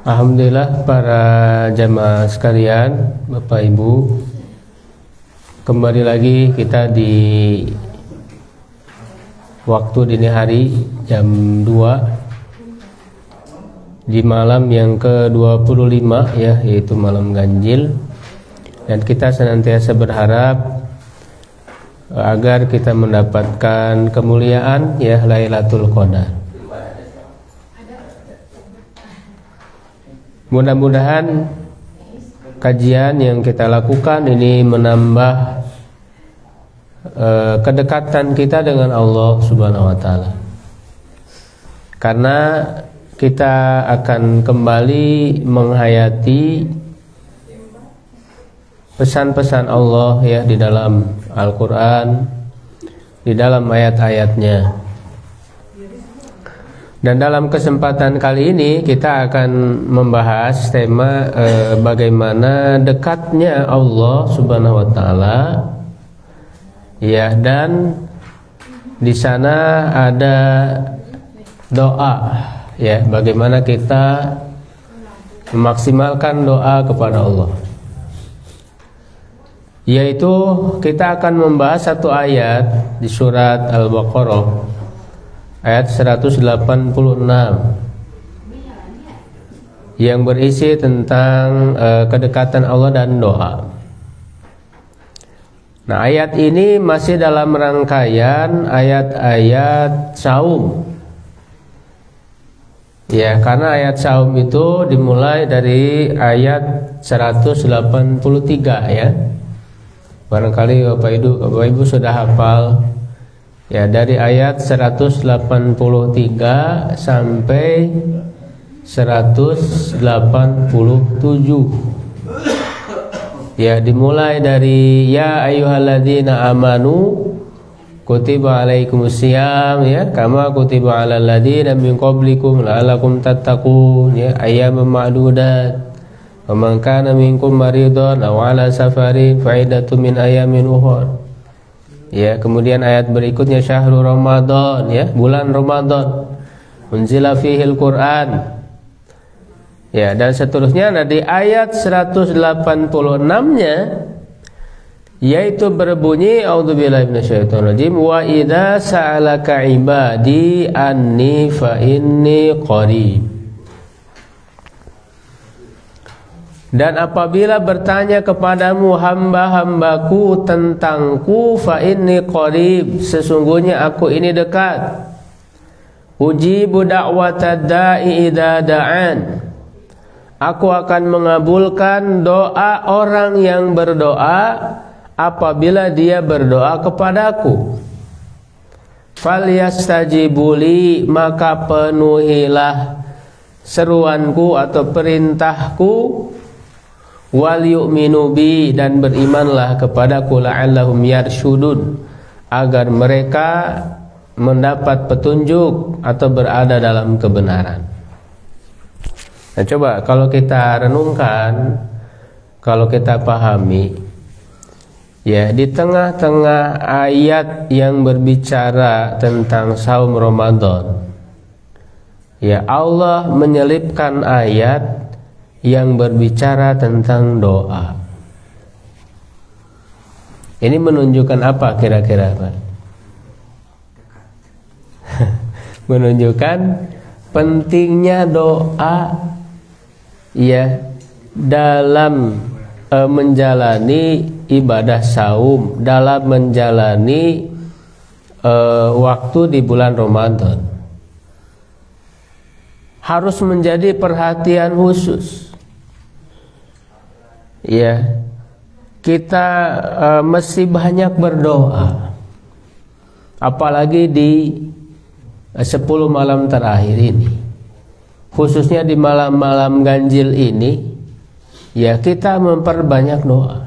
Alhamdulillah para jamaah sekalian, Bapak Ibu, kembali lagi kita di waktu dini hari jam 2 di malam yang ke-25 ya, yaitu malam ganjil. Dan kita senantiasa berharap agar kita mendapatkan kemuliaan ya Lailatul Qadar. Mudah-mudahan kajian yang kita lakukan ini menambah kedekatan kita dengan Allah Subhanahu wa taala. Karena kita akan kembali menghayati pesan-pesan Allah ya di dalam Al-Qur'an, di dalam ayat-ayatnya. Dan dalam kesempatan kali ini kita akan membahas tema bagaimana dekatnya Allah Subhanahu wa taala. Ya, dan di sana ada doa ya, bagaimana kita memaksimalkan doa kepada Allah. Yaitu kita akan membahas satu ayat di surat Al-Baqarah ayat 186 yang berisi tentang kedekatan Allah dan doa. Nah, ayat ini masih dalam rangkaian ayat-ayat saum. Ya, karena ayat saum itu dimulai dari ayat 183 ya. Barangkali Bapak Ibu sudah hafal. Ya, dari ayat 183 sampai 187. Ya, dimulai dari ya ayyuhalladzina amanu kutiba alaikumusiyam ya kama kutiba alal ladzina min qablikum la'allakum tattaqun ya ayyaman ma'dudat wa man kana minkum maridun aw ala safarin fa'idatun min ayyamin ukhra. Ya, kemudian ayat berikutnya syahrul Ramadan ya, bulan Ramadan. Unzila fihil Quran. Ya, dan seterusnya. Nah, di ayat 186-nya yaitu berbunyi a'udzubillahi minasyaitonirrajim wa idza sa'alaka ibadi anni fa inni qarib. Dan apabila bertanya kepadamu hamba-hambaku tentangku, fa inni qarib, sesungguhnya aku ini dekat. Ujibu da'watad da'i idza da'an, aku akan mengabulkan doa orang yang berdoa apabila dia berdoa kepadaku. Falyastajibuli, maka penuhilah seruanku atau perintahku. Wal yu'minu bi, dan berimanlah kepadaku la'allahum yarsyudun, agar mereka mendapat petunjuk atau berada dalam kebenaran. Nah, coba kalau kita renungkan, kalau kita pahami ya, di tengah-tengah ayat yang berbicara tentang saum Ramadan ya, Allah menyelipkan ayat yang berbicara tentang doa. Ini menunjukkan apa kira-kira, Pak? Menunjukkan pentingnya doa ya dalam menjalani ibadah saum, dalam menjalani waktu di bulan Ramadan. Harus menjadi perhatian khusus. Ya, kita mesti banyak berdoa, apalagi di 10 malam terakhir ini, khususnya di malam-malam ganjil ini. Ya, kita memperbanyak doa.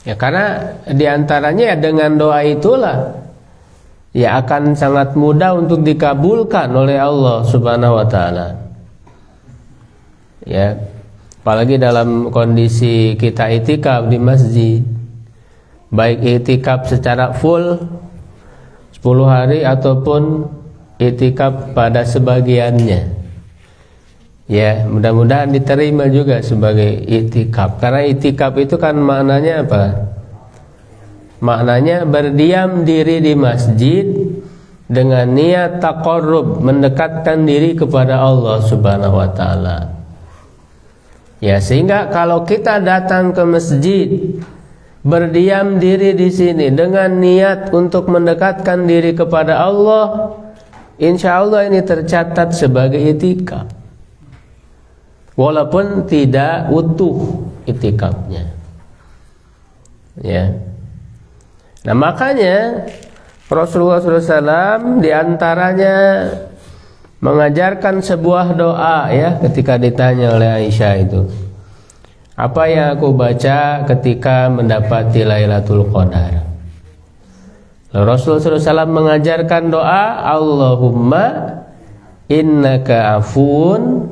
Ya, karena diantaranya ya dengan doa itulah ya akan sangat mudah untuk dikabulkan oleh Allah Subhanahu wa taala. Ya, apalagi dalam kondisi kita itikaf di masjid, baik itikaf secara full 10 hari ataupun itikaf pada sebagiannya. Ya, mudah-mudahan diterima juga sebagai itikaf. Karena itikaf itu kan maknanya apa? Maknanya berdiam diri di masjid dengan niat taqarrub, mendekatkan diri kepada Allah Subhanahu wa taala. Ya, sehingga kalau kita datang ke masjid, berdiam diri di sini dengan niat untuk mendekatkan diri kepada Allah, insya Allah ini tercatat sebagai itikaf, walaupun tidak utuh itikafnya. Ya. Nah, makanya Rasulullah SAW diantaranya mengajarkan sebuah doa, ya, ketika ditanya oleh Aisyah itu, apa yang aku baca ketika mendapati Lailatul Qadar? Lalu Rasulullah SAW mengajarkan doa, Allahumma innaka afun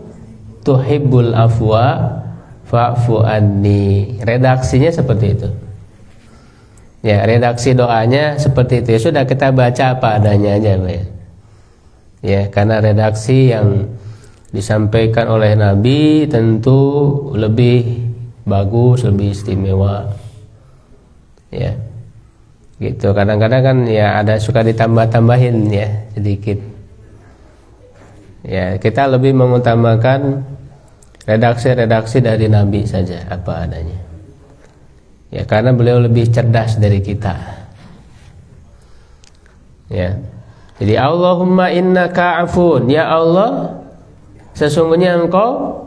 tuhibbul afwa fa'fu anni. Redaksinya seperti itu. Ya, redaksi doanya seperti itu. Ya, sudah kita baca apa adanya aja, ya. Ya, karena redaksi yang disampaikan oleh Nabi tentu lebih bagus, lebih istimewa. Ya. Gitu. Kadang-kadang kan ya ada suka ditambah-tambahin, ya, sedikit. Ya, kita lebih mengutamakan redaksi-redaksi dari Nabi saja apa adanya. Ya, karena beliau lebih cerdas dari kita. Ya. Jadi Allahumma innaka afun, ya Allah, sesungguhnya Engkau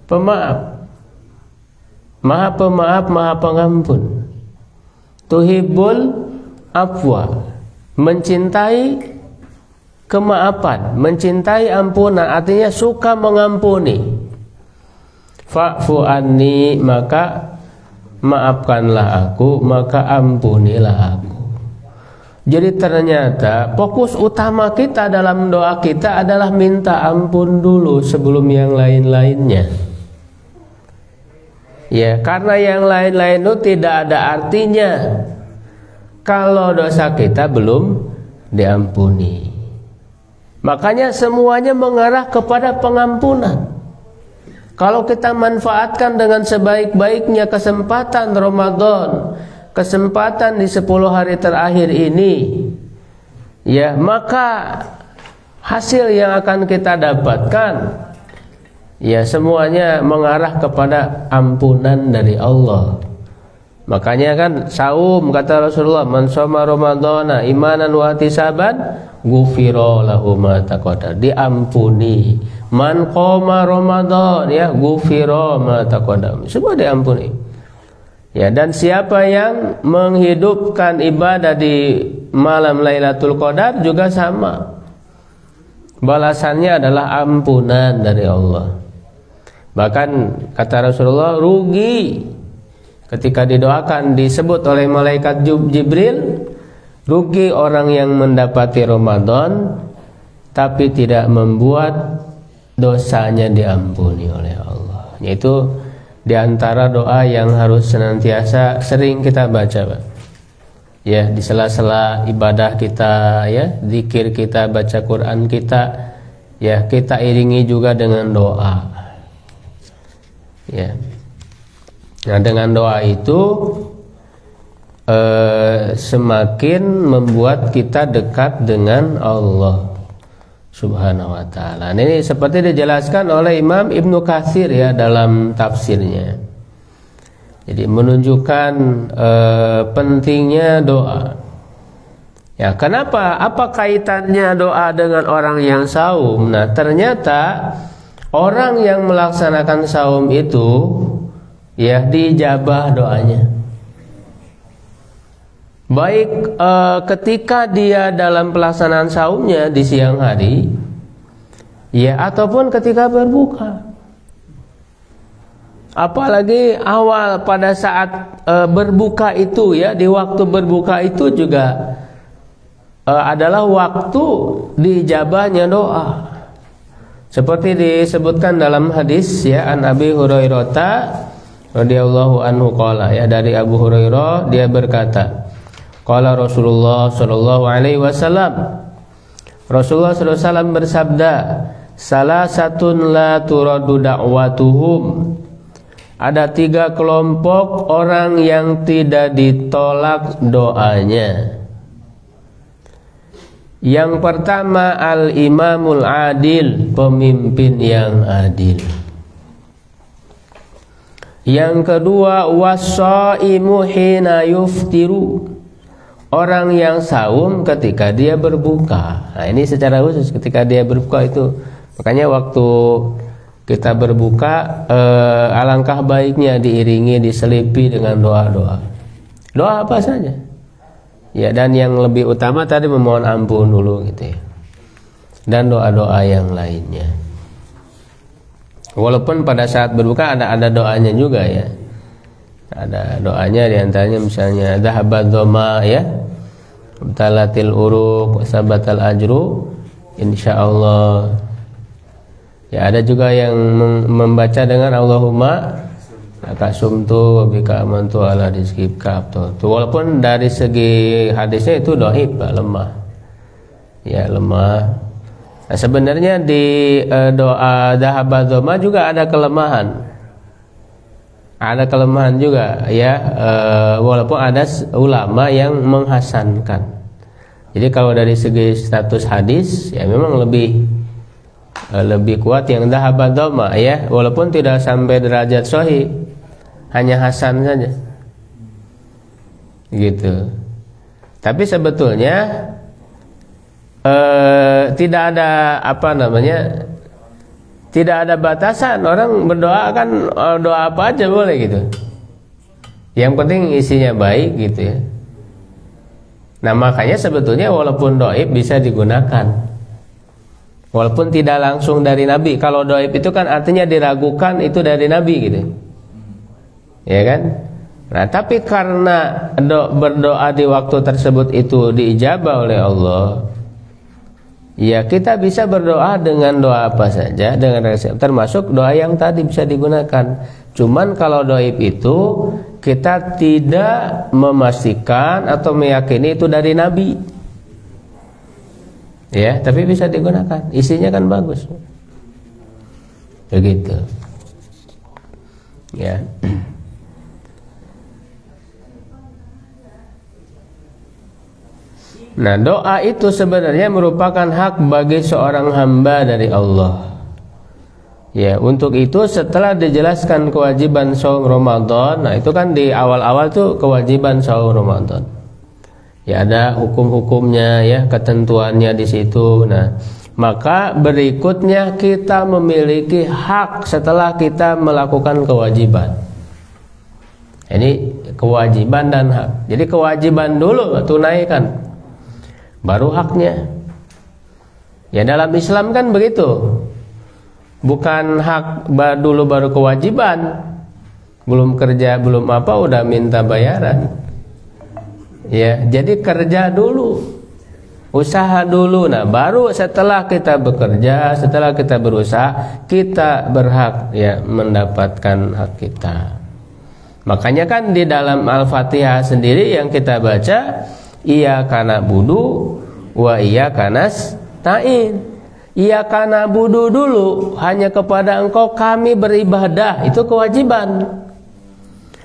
pemaaf, Maha pemaaf, Maha pengampun. Tuhibbul afwa, mencintai kemaafan, mencintai ampunan, artinya suka mengampuni. Fa'fu anni, maka maafkanlah aku, maka ampunilah aku. Jadi ternyata fokus utama kita dalam doa kita adalah minta ampun dulu sebelum yang lain-lainnya. Ya, karena yang lain-lain itu tidak ada artinya kalau dosa kita belum diampuni. Makanya semuanya mengarah kepada pengampunan. Kalau kita manfaatkan dengan sebaik-baiknya kesempatan Ramadan, kesempatan di 10 hari terakhir ini, ya, maka hasil yang akan kita dapatkan, ya, semuanya mengarah kepada ampunan dari Allah. Makanya kan saum, kata Rasulullah, man shoma ramadhana imanan wa ihtisaban ghufira lahu ma taqaddama, diampuni. Man qoma ramadan, ya, ghufira ma taqaddama, semua diampuni. Ya, dan siapa yang menghidupkan ibadah di malam Lailatul Qadar juga sama. Balasannya adalah ampunan dari Allah. Bahkan kata Rasulullah, rugi ketika didoakan disebut oleh malaikat Jibril, rugi orang yang mendapati Ramadan tapi tidak membuat dosanya diampuni oleh Allah. Yaitu di antara doa yang harus senantiasa sering kita baca, Pak. Ya, di sela-sela ibadah kita, ya, zikir kita, baca Quran kita, ya, kita iringi juga dengan doa. Ya. Nah, dengan doa itu semakin membuat kita dekat dengan Allah Subhanahu wa ta'ala. Ini seperti dijelaskan oleh Imam Ibnu Katsir, ya, dalam tafsirnya. Jadi menunjukkan pentingnya doa. Ya, kenapa? Apa kaitannya doa dengan orang yang saum? Nah, ternyata orang yang melaksanakan saum itu, ya, dijabah doanya. Baik ketika dia dalam pelaksanaan saumnya di siang hari, ya, ataupun ketika berbuka. Apalagi awal pada saat berbuka itu, ya, di waktu berbuka itu juga adalah waktu dijabahnya doa. Seperti disebutkan dalam hadis, ya, an Abi Hurairah radhiyallahu anhu qala, ya, dari Abu Hurairah dia berkata, qala Rasulullah sallallahu alaihi wasallam, Rasulullah SAW bersabda, salah satun la turadu da'watuhum. Ada 3 kelompok orang yang tidak ditolak doanya. Yang pertama al-imamul adil, pemimpin yang adil. Yang kedua was-shaimu hina yuftiru, orang yang saum ketika dia berbuka. Nah, ini secara khusus ketika dia berbuka itu. Makanya waktu kita berbuka alangkah baiknya diiringi, diselipi dengan doa-doa. Doa apa saja. Ya, dan yang lebih utama tadi memohon ampun dulu gitu ya. Dan doa-doa yang lainnya. Walaupun pada saat berbuka ada doanya juga ya. Ada doanya diantaranya misalnya dhahabadz dhama ya, talatil uruq, sabatal ajru insyaallah. Ya, ada juga yang membaca dengan Allahumma akasumtu bika amantu ala rizqika. Walaupun dari segi hadisnya itu dhaif, lemah. Ya, lemah. Nah, sebenarnya di doa dhahabadz dhama juga ada kelemahan. Ada kelemahan juga ya, walaupun ada ulama yang menghasankan. Jadi kalau dari segi status hadis ya memang lebih kuat yang dhahabadz dhama ya, walaupun tidak sampai derajat sahih, hanya hasan saja. Gitu. Tapi sebetulnya tidak ada tidak ada batasan. Orang berdoa kan doa apa aja boleh gitu. Yang penting isinya baik gitu ya. Nah, makanya sebetulnya walaupun doib bisa digunakan, walaupun tidak langsung dari Nabi. Kalau doib itu kan artinya diragukan itu dari Nabi gitu, ya kan? Nah, tapi karena berdoa di waktu tersebut itu diijabah oleh Allah, ya kita bisa berdoa dengan doa apa saja, dengan termasuk doa yang tadi bisa digunakan. Cuman kalau doib itu kita tidak memastikan atau meyakini itu dari Nabi, ya, tapi bisa digunakan. Isinya kan bagus, begitu, ya. Nah, doa itu sebenarnya merupakan hak bagi seorang hamba dari Allah. Ya, untuk itu setelah dijelaskan kewajiban saum Ramadan, nah itu kan di awal-awal tuh kewajiban saum Ramadan. Ya, ada hukum-hukumnya ya, ketentuannya di situ. Nah, maka berikutnya kita memiliki hak setelah kita melakukan kewajiban. Ini kewajiban dan hak. Jadi kewajiban dulu tunaikan, baru haknya. Ya, dalam Islam kan begitu. Bukan hak dulu baru kewajiban. Belum kerja, belum apa udah minta bayaran. Ya, jadi kerja dulu, usaha dulu. Nah, baru setelah kita bekerja, setelah kita berusaha, kita berhak ya mendapatkan hak kita. Makanya kan di dalam Al-Fatihah sendiri yang kita baca, iyyaka na'budu wa iyyaka nasta'in. Iyyaka na'budu dulu, hanya kepada Engkau kami beribadah, itu kewajiban.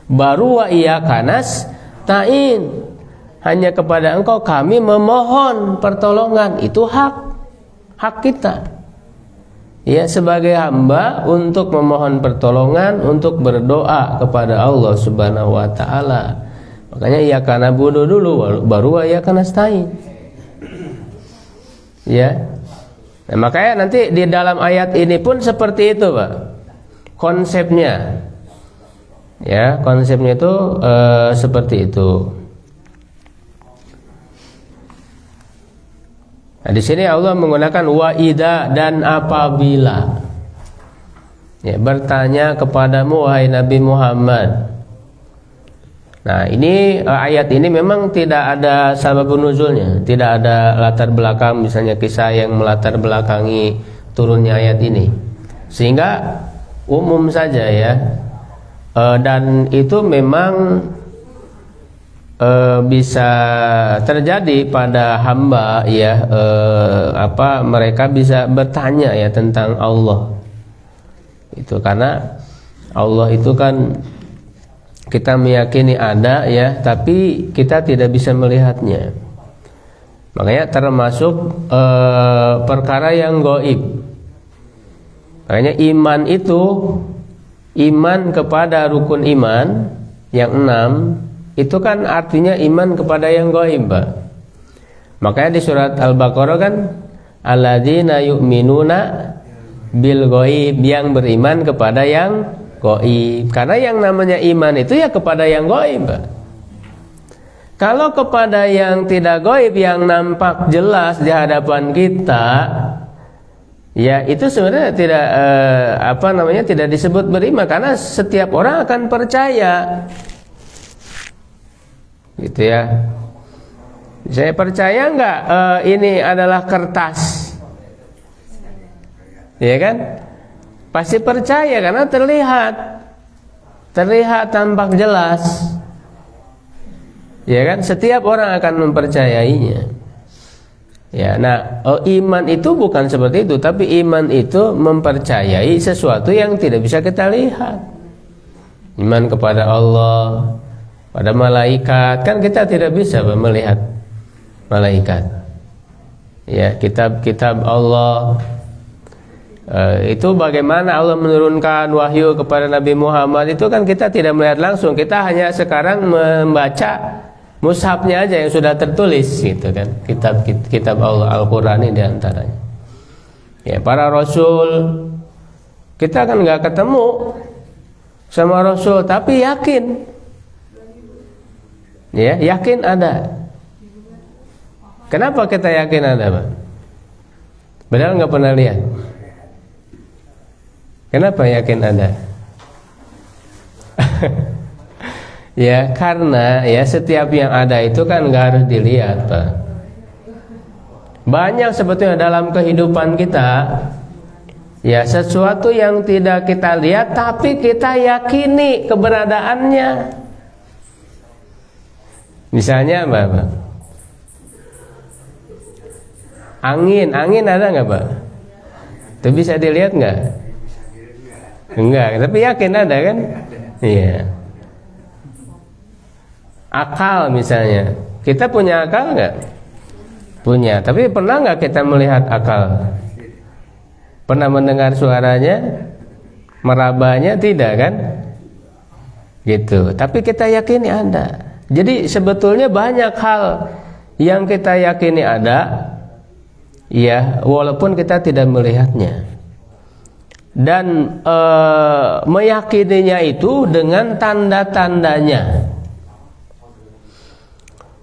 Baru wa iyyaka nasta'in, hanya kepada Engkau kami memohon pertolongan, itu hak kita. Ya, sebagai hamba untuk memohon pertolongan, untuk berdoa kepada Allah Subhanahu wa taala. Makanya iyyaka na'budu dulu, baru wa iyyaka nasta'in. Ya. Nah, makanya nanti di dalam ayat ini pun seperti itu, Pak. Konsepnya. Ya, konsepnya itu seperti itu. Nah, di sini Allah menggunakan wa idza, dan apabila. Ya, bertanya kepadamu wahai Nabi Muhammad. Nah, ini ayat ini memang tidak ada sababun nuzulnya, tidak ada latar belakang misalnya kisah yang melatar belakangi turunnya ayat ini, sehingga umum saja ya. Dan itu memang bisa terjadi pada hamba ya, mereka bisa bertanya ya tentang Allah. Itu karena Allah itu kan kita meyakini ada ya, tapi kita tidak bisa melihatnya. Makanya termasuk perkara yang gaib. Makanya iman itu, iman kepada rukun iman yang 6, itu kan artinya iman kepada yang gaib, Pak. Makanya di surat Al-Baqarah kan, alladzina yu'minuna bil gaib, yang beriman kepada yang gaib. Karena yang namanya iman itu ya kepada yang gaib, Pak. Kalau kepada yang tidak gaib, yang nampak jelas di hadapan kita, ya itu sebenarnya tidak tidak disebut beriman, karena setiap orang akan percaya. Gitu ya. Saya percaya enggak ini adalah kertas? Ya kan? Pasti percaya karena terlihat tampak jelas. Ya kan? Setiap orang akan mempercayainya. Ya, nah, iman itu bukan seperti itu, tapi iman itu mempercayai sesuatu yang tidak bisa kita lihat. Iman kepada Allah, pada malaikat, kan kita tidak bisa melihat malaikat. Ya, kitab-kitab Allah, itu bagaimana Allah menurunkan wahyu kepada Nabi Muhammad, itu kan kita tidak melihat langsung. Kita hanya sekarang membaca mushafnya aja yang sudah tertulis gitu kan, kitab Allah, Al-Qur'an ini diantaranya. Ya, para rasul kita kan nggak ketemu sama rasul, tapi yakin, ya yakin ada. Kenapa kita yakin ada, Pak? Padahal nggak pernah lihat. Kenapa yakin ada? Ya karena ya setiap yang ada itu kan nggak harus dilihat, Pak. Banyak sebetulnya dalam kehidupan kita ya sesuatu yang tidak kita lihat tapi kita yakini keberadaannya. Misalnya apa, Pak? Angin ada nggak, Pak? Itu bisa dilihat nggak? Enggak, tapi yakin ada kan? Iya. Akal misalnya, kita punya akal nggak? Punya, tapi pernah nggak kita melihat akal? Pernah mendengar suaranya, merabanya? Tidak kan? Gitu. Tapi kita yakini ada. Jadi sebetulnya banyak hal yang kita yakini ada, ya walaupun kita tidak melihatnya. Dan meyakininya itu dengan tanda-tandanya.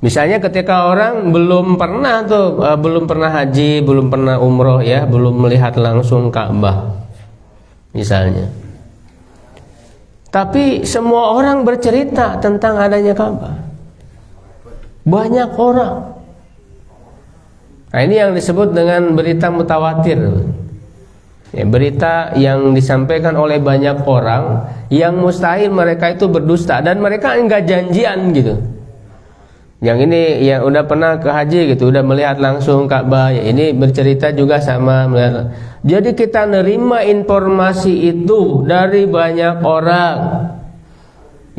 Misalnya ketika orang belum pernah haji, belum pernah umroh ya, belum melihat langsung Ka'bah misalnya. Tapi semua orang bercerita tentang adanya Ka'bah. Banyak orang. Nah, ini yang disebut dengan berita mutawatir. Ya, berita yang disampaikan oleh banyak orang yang mustahil mereka itu berdusta dan mereka enggak janjian gitu. Yang ini yang udah pernah ke haji gitu, udah melihat langsung Ka'bah, ya ini bercerita juga sama melihat. Jadi kita nerima informasi itu dari banyak orang.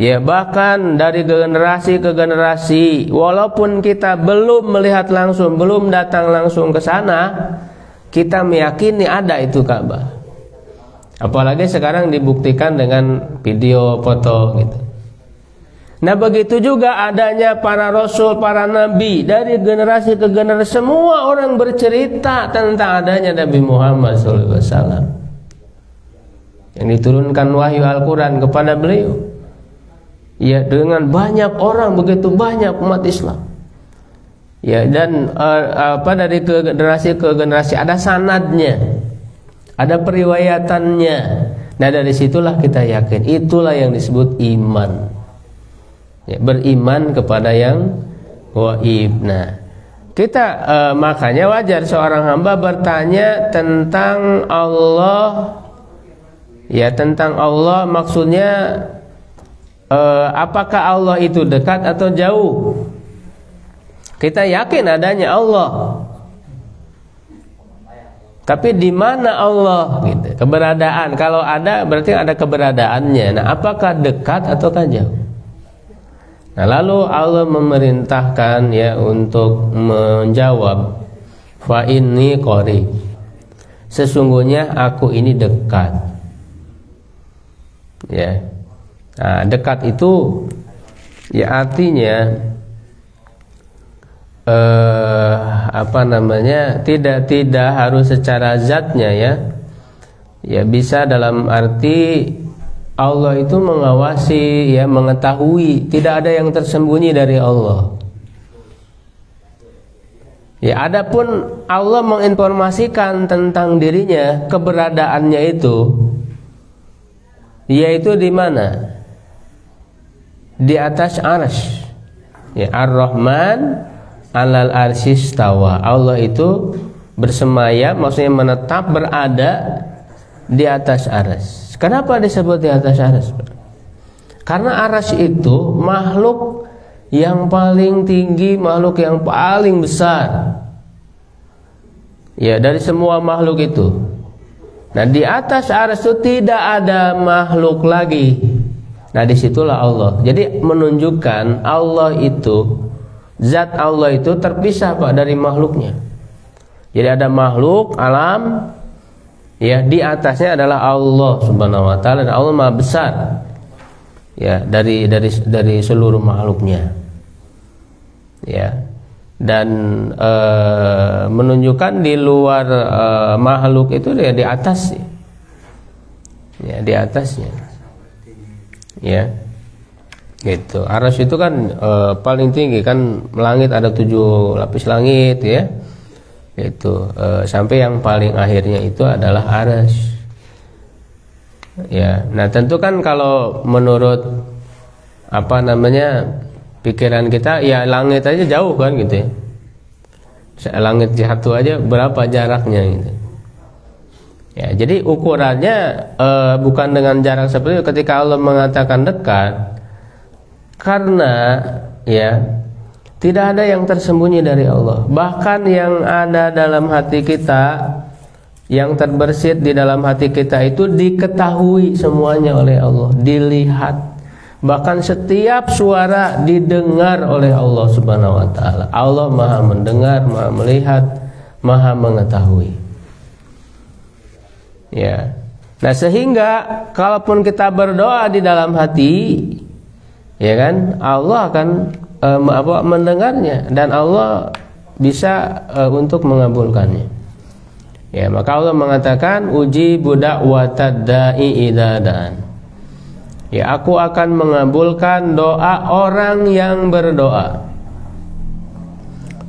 Ya bahkan dari generasi ke generasi, walaupun kita belum melihat langsung, belum datang langsung ke sana, kita meyakini ada itu Ka'bah. Apalagi sekarang dibuktikan dengan video, foto gitu. Nah begitu juga adanya para rasul, para nabi, dari generasi ke generasi semua orang bercerita tentang adanya Nabi Muhammad SAW yang diturunkan wahyu Al-Quran kepada beliau. Ya dengan banyak orang, begitu banyak umat Islam. Ya dan dari generasi ke generasi ada sanadnya, ada periwayatannya. Nah dari situlah kita yakin, itulah yang disebut iman. Ya, beriman kepada yang gaib. Nah, kita makanya wajar seorang hamba bertanya tentang Allah. Ya, tentang Allah maksudnya apakah Allah itu dekat atau jauh? Kita yakin adanya Allah, tapi di mana Allah gitu, keberadaan. Kalau ada berarti ada keberadaannya. Nah, apakah dekat ataukah jauh? Nah, lalu Allah memerintahkan ya untuk menjawab, fa inni qarib, sesungguhnya aku ini dekat. Ya, nah, dekat itu ya artinya tidak harus secara zatnya ya. Ya bisa dalam arti Allah itu mengawasi ya, mengetahui, tidak ada yang tersembunyi dari Allah. Ya, adapun Allah menginformasikan tentang dirinya, keberadaannya itu yaitu di mana? Di atas arsy. Ya, Ar-Rahman 'alal arsy istawa. Allah itu bersemayam, maksudnya menetap, berada di atas arsy. Kenapa disebut di atas arsy? Karena arsy itu makhluk yang paling tinggi, makhluk yang paling besar ya dari semua makhluk itu. Nah, di atas arsy itu tidak ada makhluk lagi. Nah, disitulah Allah. Jadi menunjukkan Allah itu, zat Allah itu terpisah Pak dari makhluknya. Jadi ada makhluk alam ya, di atasnya adalah Allah Subhanahu wa taala, dan Allah Maha besar ya dari seluruh makhluknya. Ya. Dan menunjukkan di luar makhluk itu ya di atas. Ya, di atasnya. Ya. Gitu. Arsy itu kan paling tinggi kan, langit ada 7 lapis langit ya. Itu sampai yang paling akhirnya itu adalah arsy. Ya, nah tentu kan kalau menurut pikiran kita ya langit aja jauh kan gitu ya. Langit satu aja berapa jaraknya gitu. Ya, jadi ukurannya bukan dengan jarak seperti itu ketika Allah mengatakan dekat, karena ya tidak ada yang tersembunyi dari Allah. Bahkan yang ada dalam hati kita, yang terbersit di dalam hati kita itu diketahui semuanya oleh Allah, dilihat. Bahkan setiap suara didengar oleh Allah Subhanahu wa taala. Allah Maha mendengar, Maha melihat, Maha mengetahui. Ya. Nah, sehingga kalaupun kita berdoa di dalam hati, ya kan, Allah akan mendengarnya, dan Allah bisa untuk mengabulkannya. Ya, maka Allah mengatakan ujibu da'watad da'i idza da'an. Ya, aku akan mengabulkan doa orang yang berdoa.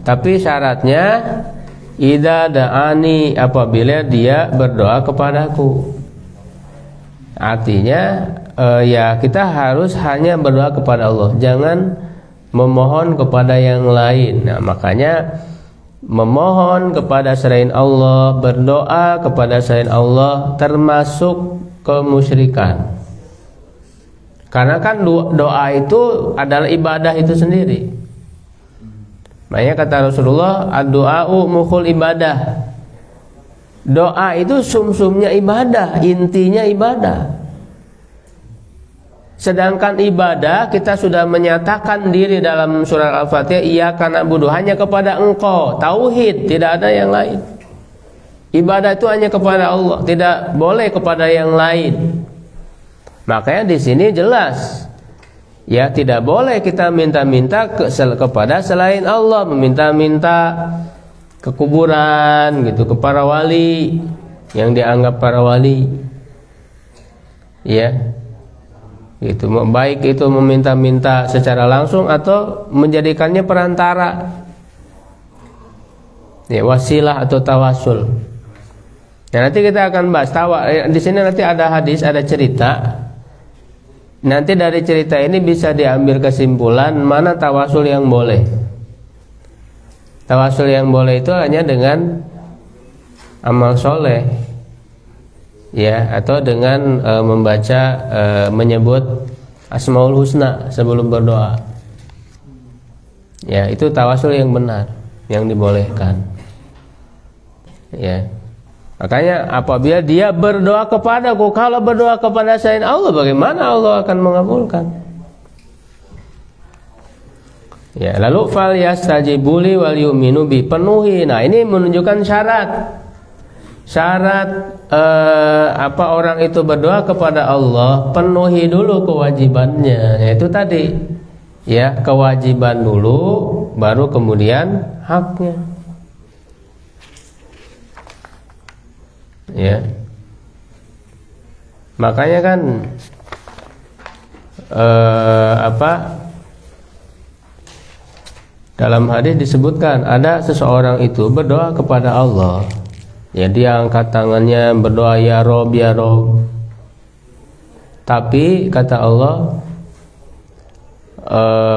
Tapi syaratnya idza da'ani, apabila dia berdoa kepadaku. Artinya ya kita harus hanya berdoa kepada Allah, jangan memohon kepada yang lain. Nah, makanya memohon kepada selain Allah, berdoa kepada selain Allah termasuk kemusyrikan. Karena kan doa itu adalah ibadah itu sendiri. Makanya kata Rasulullah, ad-du'a'u mukhul ibadah. Doa itu sumsumnya ibadah, intinya ibadah. Sedangkan ibadah kita sudah menyatakan diri dalam surah Al-Fatihah, iyyaka na'budu, hanya kepada Engkau, tauhid, tidak ada yang lain. Ibadah itu hanya kepada Allah, tidak boleh kepada yang lain. Makanya di sini jelas, ya tidak boleh kita minta-minta kepada selain Allah, meminta-minta ke kuburan gitu, ke para wali yang dianggap para wali, ya. Itu baik itu meminta-minta secara langsung atau menjadikannya perantara, ya, wasilah atau tawasul. Nah, nanti kita akan bahas di sini nanti ada hadis, ada cerita. Nanti dari cerita ini bisa diambil kesimpulan mana tawasul yang boleh. Tawasul yang boleh itu hanya dengan amal soleh, ya, atau dengan membaca, menyebut Asmaul Husna sebelum berdoa. Ya, itu tawasul yang benar, yang dibolehkan. Ya. Makanya apabila dia berdoa kepadaku, kalau berdoa kepada selain Allah, bagaimana Allah akan mengabulkan? Ya, lalu fal yastajibuli wal yu'minu bi, penuhi. Nah, ini menunjukkan syarat. Syarat orang itu berdoa kepada Allah, penuhi dulu kewajibannya. Yaitu tadi, ya, kewajiban dulu, baru kemudian haknya. Ya, makanya kan dalam hadis disebutkan ada seseorang itu berdoa kepada Allah. Ya, dia angkat tangannya berdoa, ya Rob, ya Rob. Tapi kata Allah,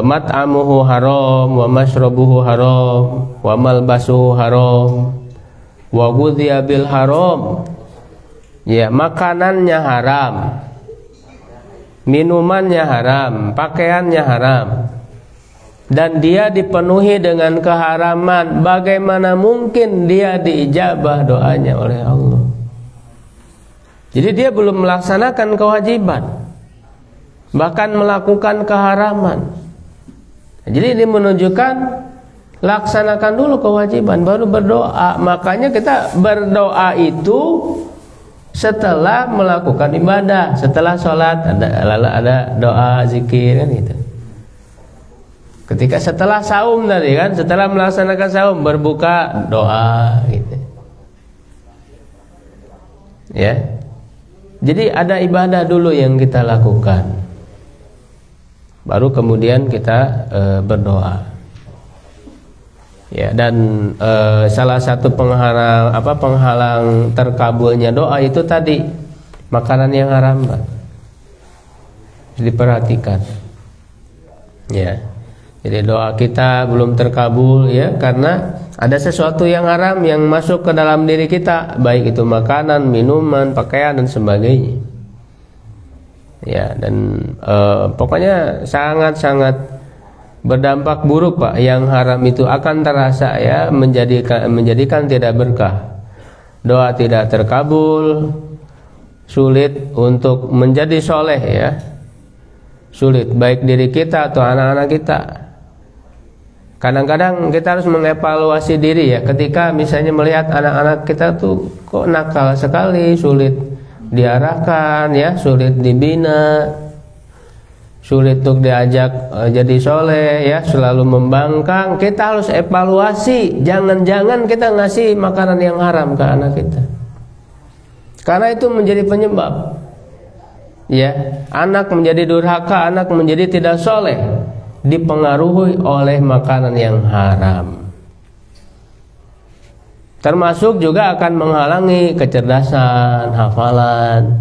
mat'amuhu haram, wa mashrabuhu haram, wa malbasuhu haram, wa ghudhiya bil haram. Ya, makanannya haram, minumannya haram, pakaiannya haram, dan dia dipenuhi dengan keharaman. Bagaimana mungkin dia diijabah doanya oleh Allah? Jadi dia belum melaksanakan kewajiban, bahkan melakukan keharaman. Jadi ini menunjukkan laksanakan dulu kewajiban baru berdoa. Makanya kita berdoa itu setelah melakukan ibadah, setelah sholat ada doa, zikir, kan gitu. Ketika setelah saum tadi kan, setelah melaksanakan saum, berbuka, doa gitu. Ya. Jadi ada ibadah dulu yang kita lakukan, baru kemudian kita berdoa. Ya, dan salah satu penghalang terkabulnya doa itu tadi makanan yang haram, Pak. Diperhatikan. Ya. Jadi doa kita belum terkabul, ya, karena ada sesuatu yang haram yang masuk ke dalam diri kita, baik itu makanan, minuman, pakaian dan sebagainya. Ya, dan pokoknya sangat-sangat berdampak buruk, Pak. Yang haram itu akan terasa, ya, menjadikan tidak berkah. Doa tidak terkabul, sulit untuk menjadi soleh, ya. Sulit baik diri kita atau anak-anak kita. Kadang-kadang kita harus mengevaluasi diri, ya, ketika misalnya melihat anak-anak kita tuh kok nakal sekali, sulit diarahkan, ya, sulit dibina, sulit untuk diajak jadi soleh, ya, selalu membangkang. Kita harus evaluasi, jangan-jangan kita ngasih makanan yang haram ke anak kita, karena itu menjadi penyebab, ya, anak menjadi durhaka, anak menjadi tidak soleh, dipengaruhi oleh makanan yang haram. Termasuk juga akan menghalangi kecerdasan, hafalan.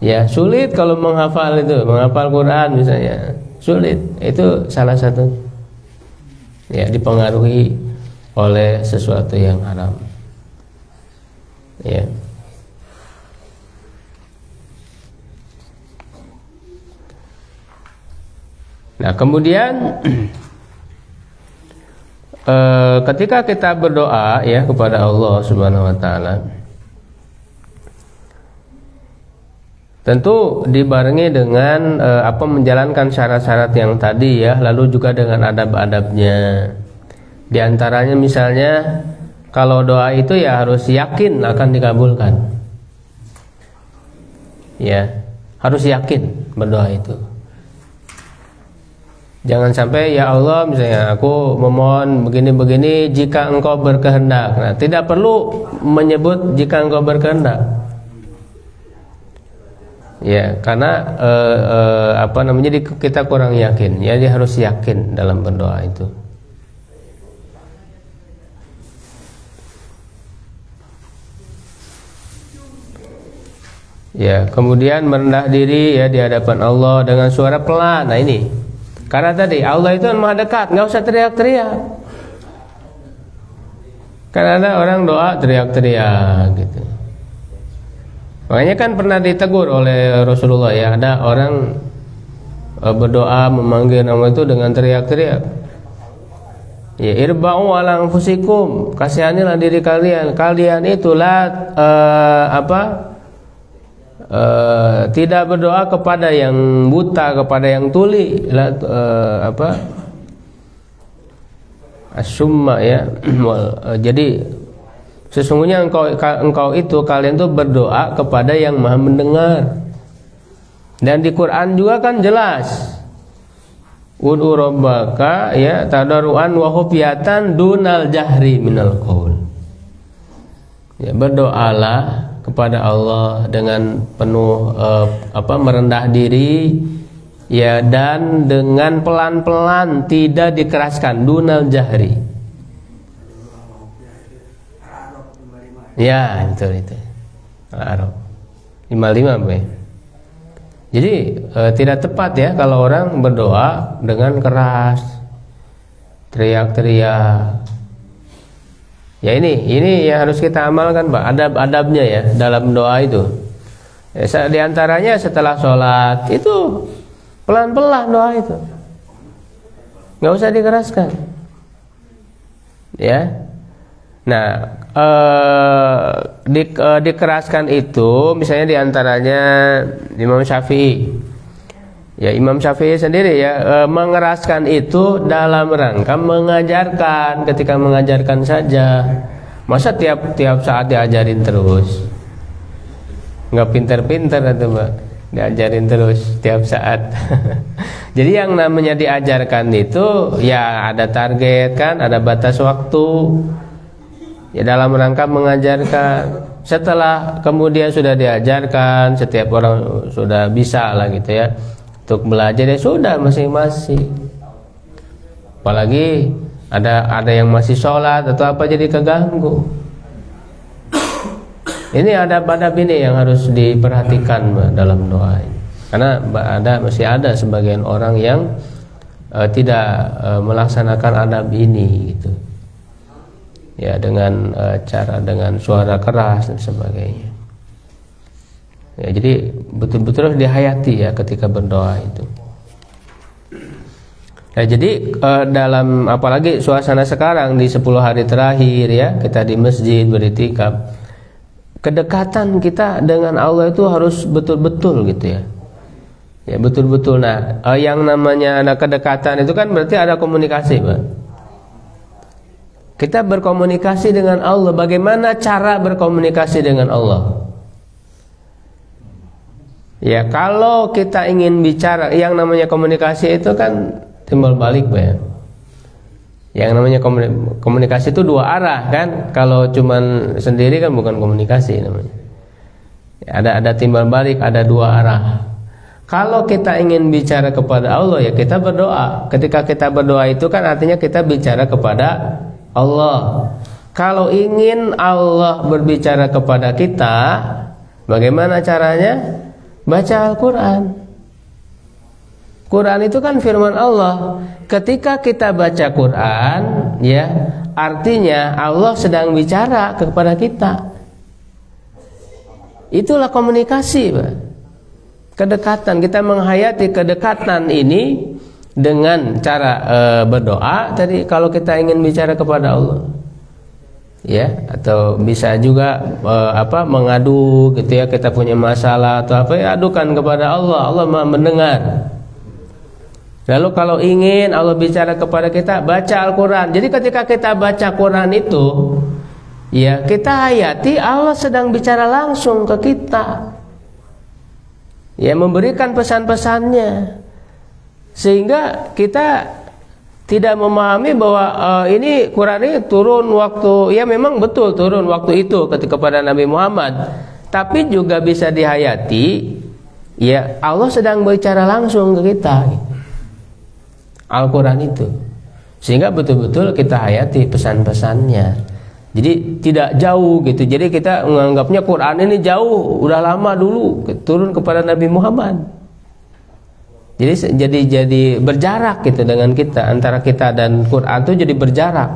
Ya, sulit kalau menghafal itu, menghafal Quran misalnya, sulit. Itu salah satu. Ya, dipengaruhi oleh sesuatu yang haram. Ya. Nah, kemudian ketika kita berdoa, ya, kepada Allah Subhanahu wa taala, tentu dibarengi dengan menjalankan syarat-syarat yang tadi, ya, lalu juga dengan adab-adabnya. Di antaranya misalnya kalau doa itu, ya, harus yakin akan dikabulkan. Ya, harus yakin berdoa itu. Jangan sampai, ya Allah, misalnya aku memohon begini-begini jika engkau berkehendak. Nah, tidak perlu menyebut jika engkau berkehendak. Ya, karena jadi kita kurang yakin. Ya, dia harus yakin dalam berdoa itu. Ya, kemudian merendah diri, ya, di hadapan Allah dengan suara pelan. Nah, ini karena tadi Allah itu Maha dekat, nggak usah teriak-teriak. Karena ada orang doa teriak-teriak gitu. Makanya kan pernah ditegur oleh Rasulullah, ya, ada orang berdoa memanggil nama itu dengan teriak-teriak. Ya, irba'u ala anfusikum, kasihanilah diri kalian. Kalian itulah tidak berdoa kepada yang buta, kepada yang tuli, asyumma ya. Jadi sesungguhnya engkau itu, kalian tuh berdoa kepada yang Maha mendengar. Dan di Quran juga kan jelas, ud'u rabbaka ya tadarruan wa khufyatan dunal jahri minal qaul. Ya, berdoalah kepada Allah dengan penuh merendah diri ya, dan dengan pelan-pelan, tidak dikeraskan, dunal jahri. Ya, betul itu. Al-A'raf 55 Pak. Jadi tidak tepat ya kalau orang berdoa dengan keras, teriak-teriak. Ya ini yang harus kita amalkan Pak, adab-adabnya ya dalam doa itu. Di antaranya setelah sholat itu pelan-pelan doa itu, nggak usah dikeraskan. Ya. Nah, dikeraskan itu misalnya diantaranya Imam Syafi'i. Ya, Imam Syafi'i sendiri ya mengeraskan itu dalam rangka mengajarkan, ketika mengajarkan saja. Masa tiap saat diajarin terus? Nggak pinter-pinter itu Mbak, diajarin terus tiap saat. Jadi yang namanya diajarkan itu ya ada target kan, ada batas waktu. Ya, dalam rangka mengajarkan. Setelah kemudian sudah diajarkan, setiap orang sudah bisa lah gitu ya untuk belajar, ya sudah masing-masing. Apalagi ada yang masih sholat atau apa jadi keganggu. Ini adab-adab ini yang harus diperhatikan dalam doa ini. Karena masih ada sebagian orang yang tidak melaksanakan adab ini gitu. Ya, dengan dengan suara keras dan sebagainya. Ya, jadi betul-betul harus dihayati ya ketika berdoa itu. Nah, jadi dalam apalagi suasana sekarang di 10 hari terakhir ya, kita di masjid beriktikaf, kedekatan kita dengan Allah itu harus betul-betul gitu ya. Ya, betul-betul. Nah, yang namanya ada kedekatan itu kan berarti ada komunikasi, Pak. Kita berkomunikasi dengan Allah. Bagaimana cara berkomunikasi dengan Allah? Ya, kalau kita ingin bicara, yang namanya komunikasi itu kan timbal balik, Pak ya. Yang namanya komunikasi itu dua arah kan. Kalau cuman sendiri kan bukan komunikasi namanya. Ya, ada timbal balik, ada dua arah. Kalau kita ingin bicara kepada Allah ya kita berdoa. Ketika kita berdoa itu kan artinya kita bicara kepada Allah. Kalau ingin Allah berbicara kepada kita, bagaimana caranya? Baca Al-Quran. Quran itu kan firman Allah. Ketika kita baca Quran, ya artinya Allah sedang bicara kepada kita. Itulah komunikasi, Pak. Kedekatan, kita menghayati kedekatan ini dengan cara berdoa. Tadi kalau kita ingin bicara kepada Allah, ya, atau bisa juga mengadu gitu ya, kita punya masalah atau apa ya, adukan kepada Allah. Allah Maha mendengar. Lalu kalau ingin Allah bicara kepada kita, baca Al-Quran. Jadi ketika kita baca Quran itu, ya kita hayati Allah sedang bicara langsung ke kita, ya memberikan pesan-pesannya. Sehingga kita tidak memahami bahwa ini Quran ini turun waktu, ya memang betul turun waktu itu ketika pada Nabi Muhammad, tapi juga bisa dihayati ya Allah sedang bicara langsung ke kita, Al-Quran itu. Sehingga betul-betul kita hayati pesan-pesannya. Jadi tidak jauh gitu. Jadi kita menganggapnya Quran ini jauh, udah lama dulu turun kepada Nabi Muhammad. Jadi berjarak gitu dengan kita, antara kita dan Quran itu jadi berjarak,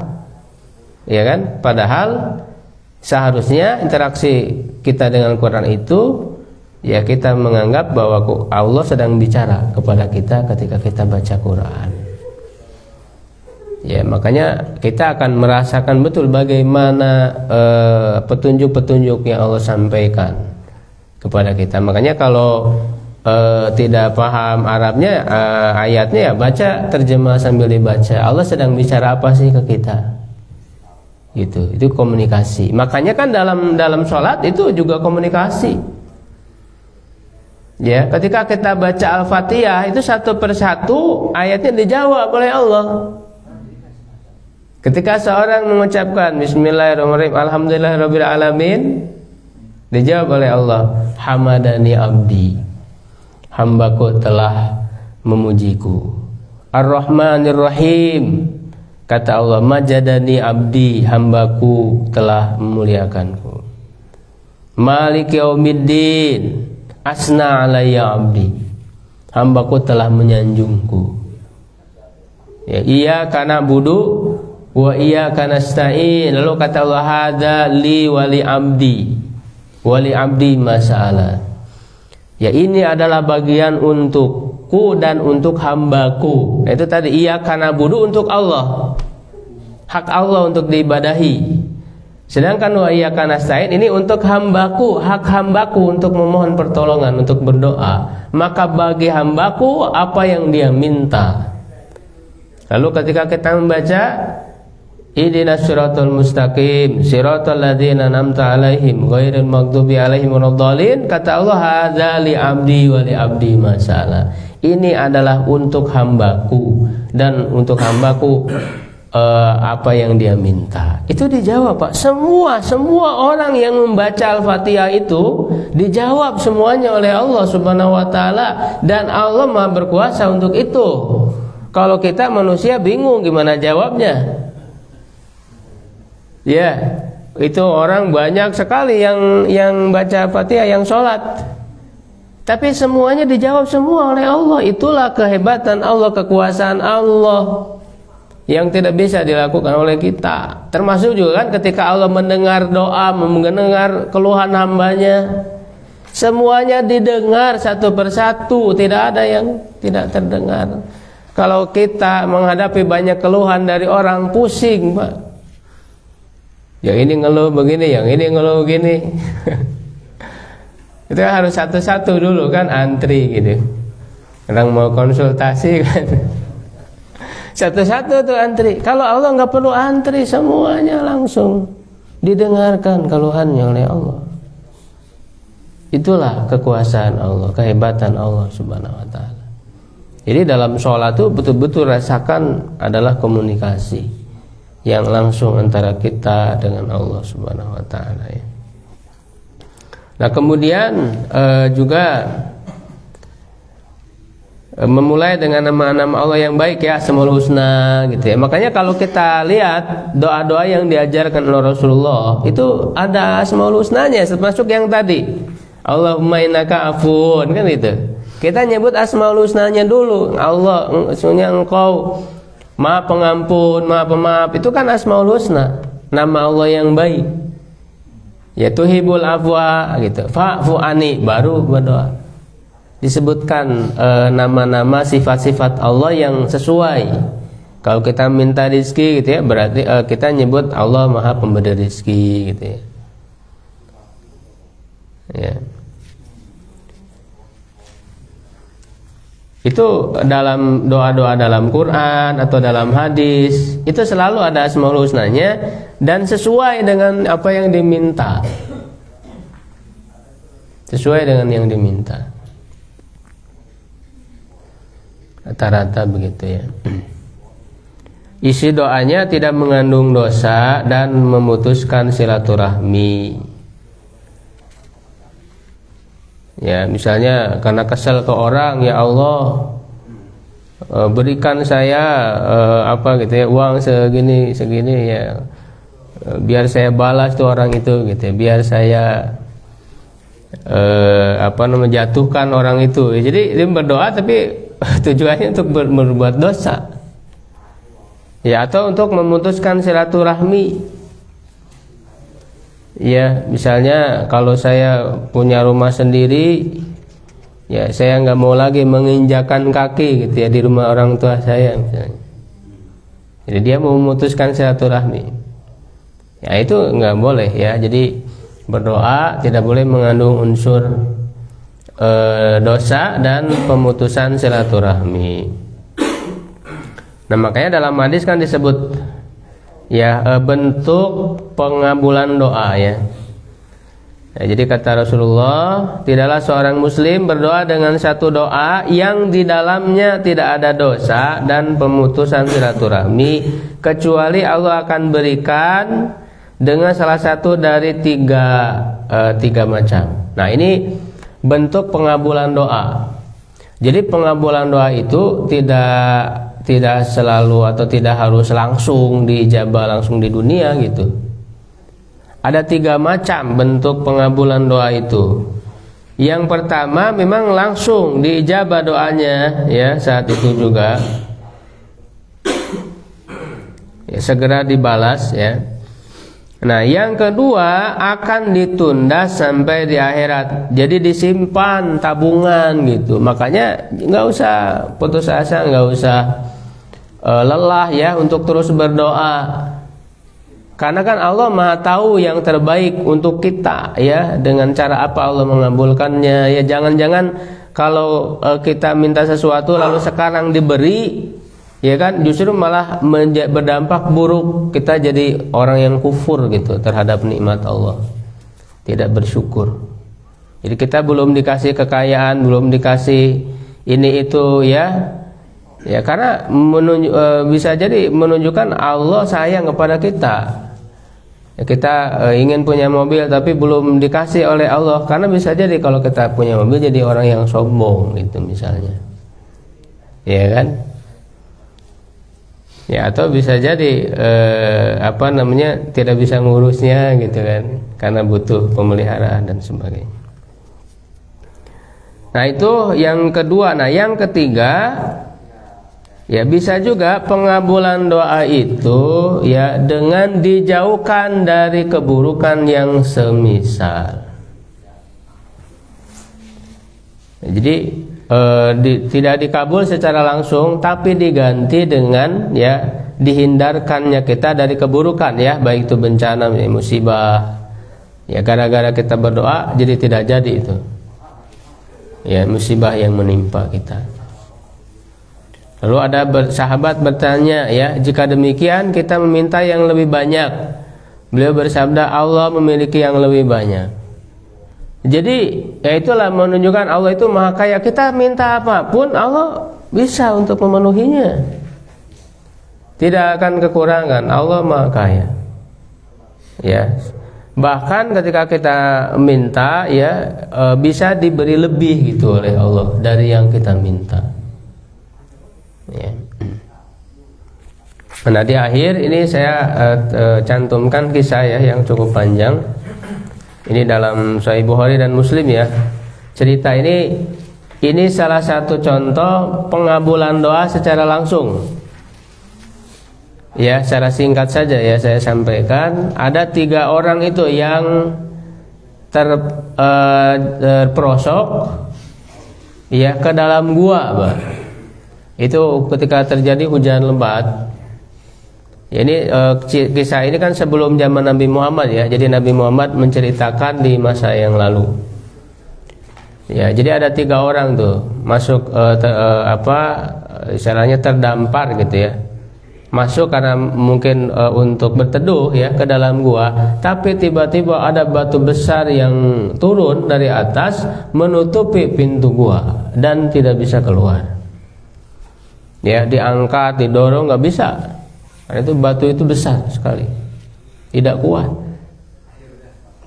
ya kan? Padahal seharusnya interaksi kita dengan Quran itu ya kita menganggap bahwa Allah sedang bicara kepada kita ketika kita baca Quran. Ya, makanya kita akan merasakan betul bagaimana petunjuk-petunjuk yang Allah sampaikan kepada kita. Makanya kalau tidak paham Arabnya, ayatnya ya baca terjemah sambil dibaca. Allah sedang bicara apa sih ke kita? Gitu. Itu komunikasi. Makanya kan dalam sholat itu juga komunikasi. Ya, ketika kita baca Al-Fatihah itu satu persatu ayatnya dijawab oleh Allah. Ketika seorang mengucapkan Bismillahirrahmanirrahim, Alhamdulillahirabbil alamin, dijawab oleh Allah, Hamadani abdi, hambaku telah memujiku. Ar-Rahmanir-Rahim, kata Allah, Majadani abdi, hambaku telah memuliakanku. Maliki yaumiddin, asna alayya abdi, hambaku telah menyanjungku. Ya, iyyaka na'budu wa iyyaka nasta'in. Lalu kata Allah, hadza li wali abdi masa'ala. Ya, ini adalah bagian untukku dan untuk hambaku. Itu tadi iyyaka na'budu untuk Allah, hak Allah untuk diibadahi. Sedangkan wa iyyaka nasta'in ini untuk hambaku, hak hambaku untuk memohon pertolongan, untuk berdoa. Maka bagi hambaku apa yang dia minta. Lalu ketika kita membaca Ihdinas siratal mustaqim, siratal ladzina an'amta 'alaihim ghairil maghdubi 'alaihim waladdallin, kata Allah, hadza li abdi wa li abdi masala. Ini adalah untuk hambaku dan untuk hambaku apa yang dia minta. Itu dijawab, Pak. Semua orang yang membaca Al-Fatihah itu dijawab semuanya oleh Allah Subhanahu wa taala, dan Allah Maha berkuasa untuk itu. Kalau kita manusia bingung gimana jawabnya. Ya, itu orang banyak sekali yang baca Fatihah, yang sholat, tapi semuanya dijawab semua oleh Allah. Itulah kehebatan Allah, kekuasaan Allah yang tidak bisa dilakukan oleh kita. Termasuk juga kan ketika Allah mendengar doa, mendengar keluhan hambanya, semuanya didengar satu persatu, tidak ada yang tidak terdengar. Kalau kita menghadapi banyak keluhan dari orang, pusing, Pak. Yang ini ngeluh begini, yang ini ngeluh begini. Itu harus satu-satu dulu kan, antri gitu. Kadang mau konsultasi kan, satu-satu tuh antri. Kalau Allah nggak perlu antri, semuanya langsung didengarkan keluhannya oleh Allah. Itulah kekuasaan Allah, kehebatan Allah Subhanahu wa taala. Jadi dalam sholat itu betul-betul rasakan adalah komunikasi yang langsung antara kita dengan Allah Subhanahu wa taala, ya. Nah, kemudian juga memulai dengan nama-nama Allah yang baik, ya, Asmaul Husna gitu, ya. Makanya kalau kita lihat doa-doa yang diajarkan oleh Rasulullah itu ada Asmaul Husnanya, termasuk yang tadi Allahumma innaka afun, kan itu. Kita nyebut Asmaul Husnanya dulu. Allah, maksudnya Engkau Maha Pengampun, Maha Pemaaf, itu kan Asmaul Husna, nama Allah yang baik. Ya, tuhibul afwa gitu, fa'fu ani, baru berdoa. Disebutkan nama-nama sifat-sifat Allah yang sesuai. Kalau kita minta rezeki gitu, ya, berarti kita nyebut Allah Maha Pemberi rezeki gitu, ya. Ya. Itu dalam doa-doa dalam Quran atau dalam hadis, itu selalu ada Asmaul Husnanya dan sesuai dengan apa yang diminta. Sesuai dengan yang diminta. Rata-rata begitu, ya. Isi doanya tidak mengandung dosa dan memutuskan silaturahmi. Ya, misalnya karena kesel ke orang, ya Allah, berikan saya gitu, ya, uang segini ya, biar saya balas tuh orang itu gitu, ya, biar saya menjatuhkan orang itu. Jadi dia berdoa tapi tujuannya untuk berbuat dosa, ya, atau untuk memutuskan silaturahmi. ya misalnya kalau saya punya rumah sendiri, ya saya nggak mau lagi menginjakan kaki gitu ya di rumah orang tua saya misalnya. Jadi dia mau memutuskan silaturahmi, ya itu nggak boleh ya. Jadi berdoa tidak boleh mengandung unsur dosa dan pemutusan silaturahmi. Nah makanya dalam hadis kan disebut ya bentuk pengabulan doa ya. Ya, jadi kata Rasulullah, tidaklah seorang muslim berdoa dengan satu doa yang di dalamnya tidak ada dosa dan pemutusan silaturahmi, kecuali Allah akan berikan dengan salah satu dari tiga macam. Nah ini bentuk pengabulan doa. Jadi pengabulan doa itu tidak selalu atau tidak harus langsung diijabah langsung di dunia gitu. Ada 3 macam bentuk pengabulan doa itu. Yang pertama memang langsung diijabah doanya ya saat itu juga. Ya, segera dibalas ya. Nah yang kedua akan ditunda sampai di akhirat. Jadi disimpan tabungan gitu. Makanya nggak usah putus asa, nggak usah lelah ya untuk terus berdoa. Karena kan Allah Maha tahu yang terbaik untuk kita ya. Dengan cara apa Allah mengabulkannya. Ya jangan-jangan kalau kita minta sesuatu lalu sekarang diberi, ya kan justru malah berdampak buruk, kita jadi orang yang kufur gitu terhadap nikmat Allah, tidak bersyukur. Jadi kita belum dikasih kekayaan, belum dikasih ini itu ya, ya karena bisa jadi menunjukkan Allah sayang kepada kita. Ya, kita ingin punya mobil tapi belum dikasih oleh Allah, karena bisa jadi kalau kita punya mobil jadi orang yang sombong gitu misalnya, ya kan? Ya atau bisa jadi tidak bisa ngurusnya gitu kan, karena butuh pemeliharaan dan sebagainya. Nah itu yang kedua. Nah yang ketiga ya bisa juga pengabulan doa itu ya dengan dijauhkan dari keburukan yang semisal. Jadi tidak dikabul secara langsung, tapi diganti dengan ya dihindarkannya kita dari keburukan ya, baik itu bencana, musibah ya, gara-gara kita berdoa jadi tidak jadi itu ya musibah yang menimpa kita. Lalu ada sahabat bertanya ya, jika demikian kita meminta yang lebih banyak. Beliau bersabda, Allah memiliki yang lebih banyak. Jadi ya itulah menunjukkan Allah itu maha kaya. Kita minta apapun Allah bisa untuk memenuhinya, tidak akan kekurangan. Allah maha kaya ya. Bahkan ketika kita minta ya bisa diberi lebih gitu oleh Allah dari yang kita minta ya. Nah di akhir ini saya cantumkan kisah ya yang cukup panjang. Ini dalam Sahih Bukhari dan Muslim ya. Cerita ini salah satu contoh pengabulan doa secara langsung. Ya, secara singkat saja ya saya sampaikan. Ada 3 orang itu yang terperosok ya ke dalam gua, Pak. Itu ketika terjadi hujan lebat. Ya, ini kisah ini kan sebelum zaman Nabi Muhammad ya. Jadi Nabi Muhammad menceritakan di masa yang lalu. Ya, jadi ada 3 orang tuh masuk istilahnya terdampar gitu ya. Masuk karena mungkin untuk berteduh ya ke dalam gua, tapi tiba-tiba ada batu besar yang turun dari atas menutupi pintu gua dan tidak bisa keluar. Ya, diangkat, didorong nggak bisa. Karena itu batu itu besar sekali, tidak kuat.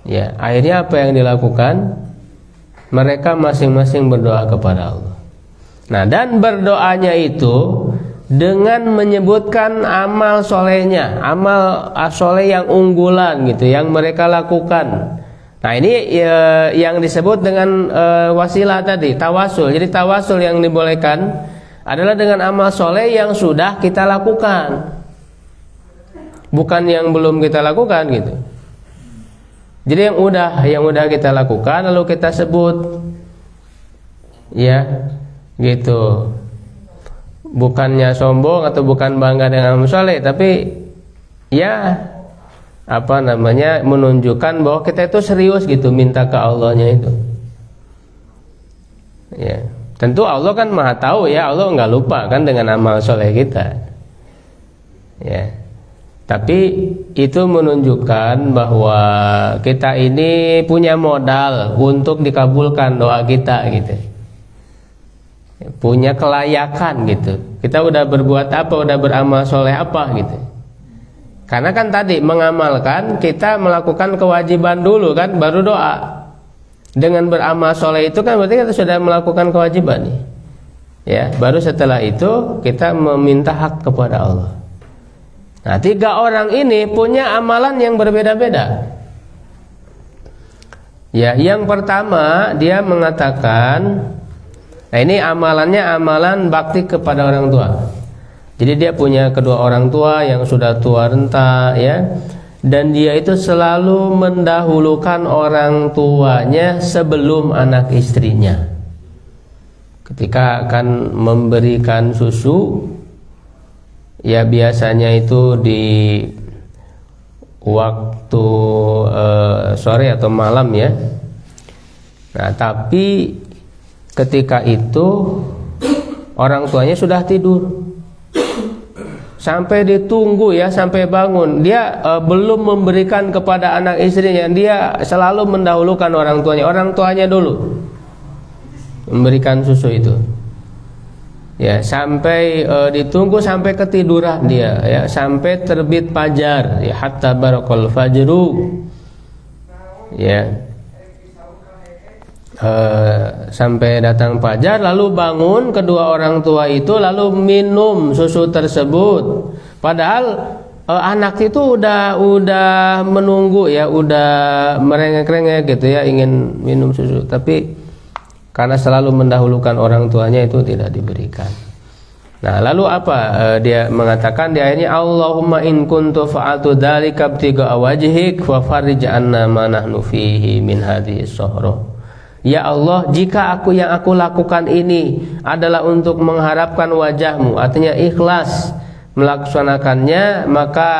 Ya, akhirnya apa yang dilakukan? Mereka masing-masing berdoa kepada Allah. Nah, dan berdoanya itu dengan menyebutkan amal solehnya, amal soleh yang unggulan gitu, yang mereka lakukan. Nah ini yang disebut dengan wasilah tadi, tawasul. Jadi tawasul yang dibolehkan adalah dengan amal soleh yang sudah kita lakukan, bukan yang belum kita lakukan gitu. Jadi yang udah kita lakukan lalu kita sebut, ya, gitu. Bukannya sombong atau bukan bangga dengan amal soleh, tapi ya menunjukkan bahwa kita itu serius gitu minta ke Allahnya itu. Ya, tentu Allah kan maha tahu ya, Allah nggak lupa kan dengan amal soleh kita. Ya. Tapi itu menunjukkan bahwa kita ini punya modal untuk dikabulkan doa kita gitu. Punya kelayakan gitu. Kita udah berbuat apa, udah beramal soleh apa gitu. Karena kan tadi mengamalkan, kita melakukan kewajiban dulu kan, baru doa. Dengan beramal soleh itu kan berarti kita sudah melakukan kewajiban nih. Ya, baru setelah itu kita meminta hak kepada Allah. Nah, 3 orang ini punya amalan yang berbeda-beda. Ya, yang pertama dia mengatakan, nah ini amalannya amalan bakti kepada orang tua. Jadi dia punya kedua orang tua yang sudah tua renta, ya, dan dia itu selalu mendahulukan orang tuanya sebelum anak istrinya. Ketika akan memberikan susu, ya biasanya itu di waktu sore atau malam ya. Nah, tapi ketika itu orang tuanya sudah tidur. Sampai ditunggu ya, sampai bangun. Dia belum memberikan kepada anak istrinya. Dia selalu mendahulukan orang tuanya dulu memberikan susu itu. Ya, sampai ditunggu sampai ketiduran dia, ya, sampai terbit fajar, ya, hatta barakal fajru, ya, sampai datang fajar, lalu bangun kedua orang tua itu, lalu minum susu tersebut. Padahal anak itu udah menunggu ya, udah merengek-rengek gitu ya, ingin minum susu, tapi karena selalu mendahulukan orang tuanya itu tidak diberikan. Nah, lalu apa? Dia mengatakan di ayatnya, Allahumma in kuntu fa'altu dzalika ibtigha'a wajhik wa farij 'anna ma nahnu fihi min hadhihi as-sahra. Ya Allah, jika yang aku lakukan ini adalah untuk mengharapkan wajahmu, artinya ikhlas melaksanakannya, maka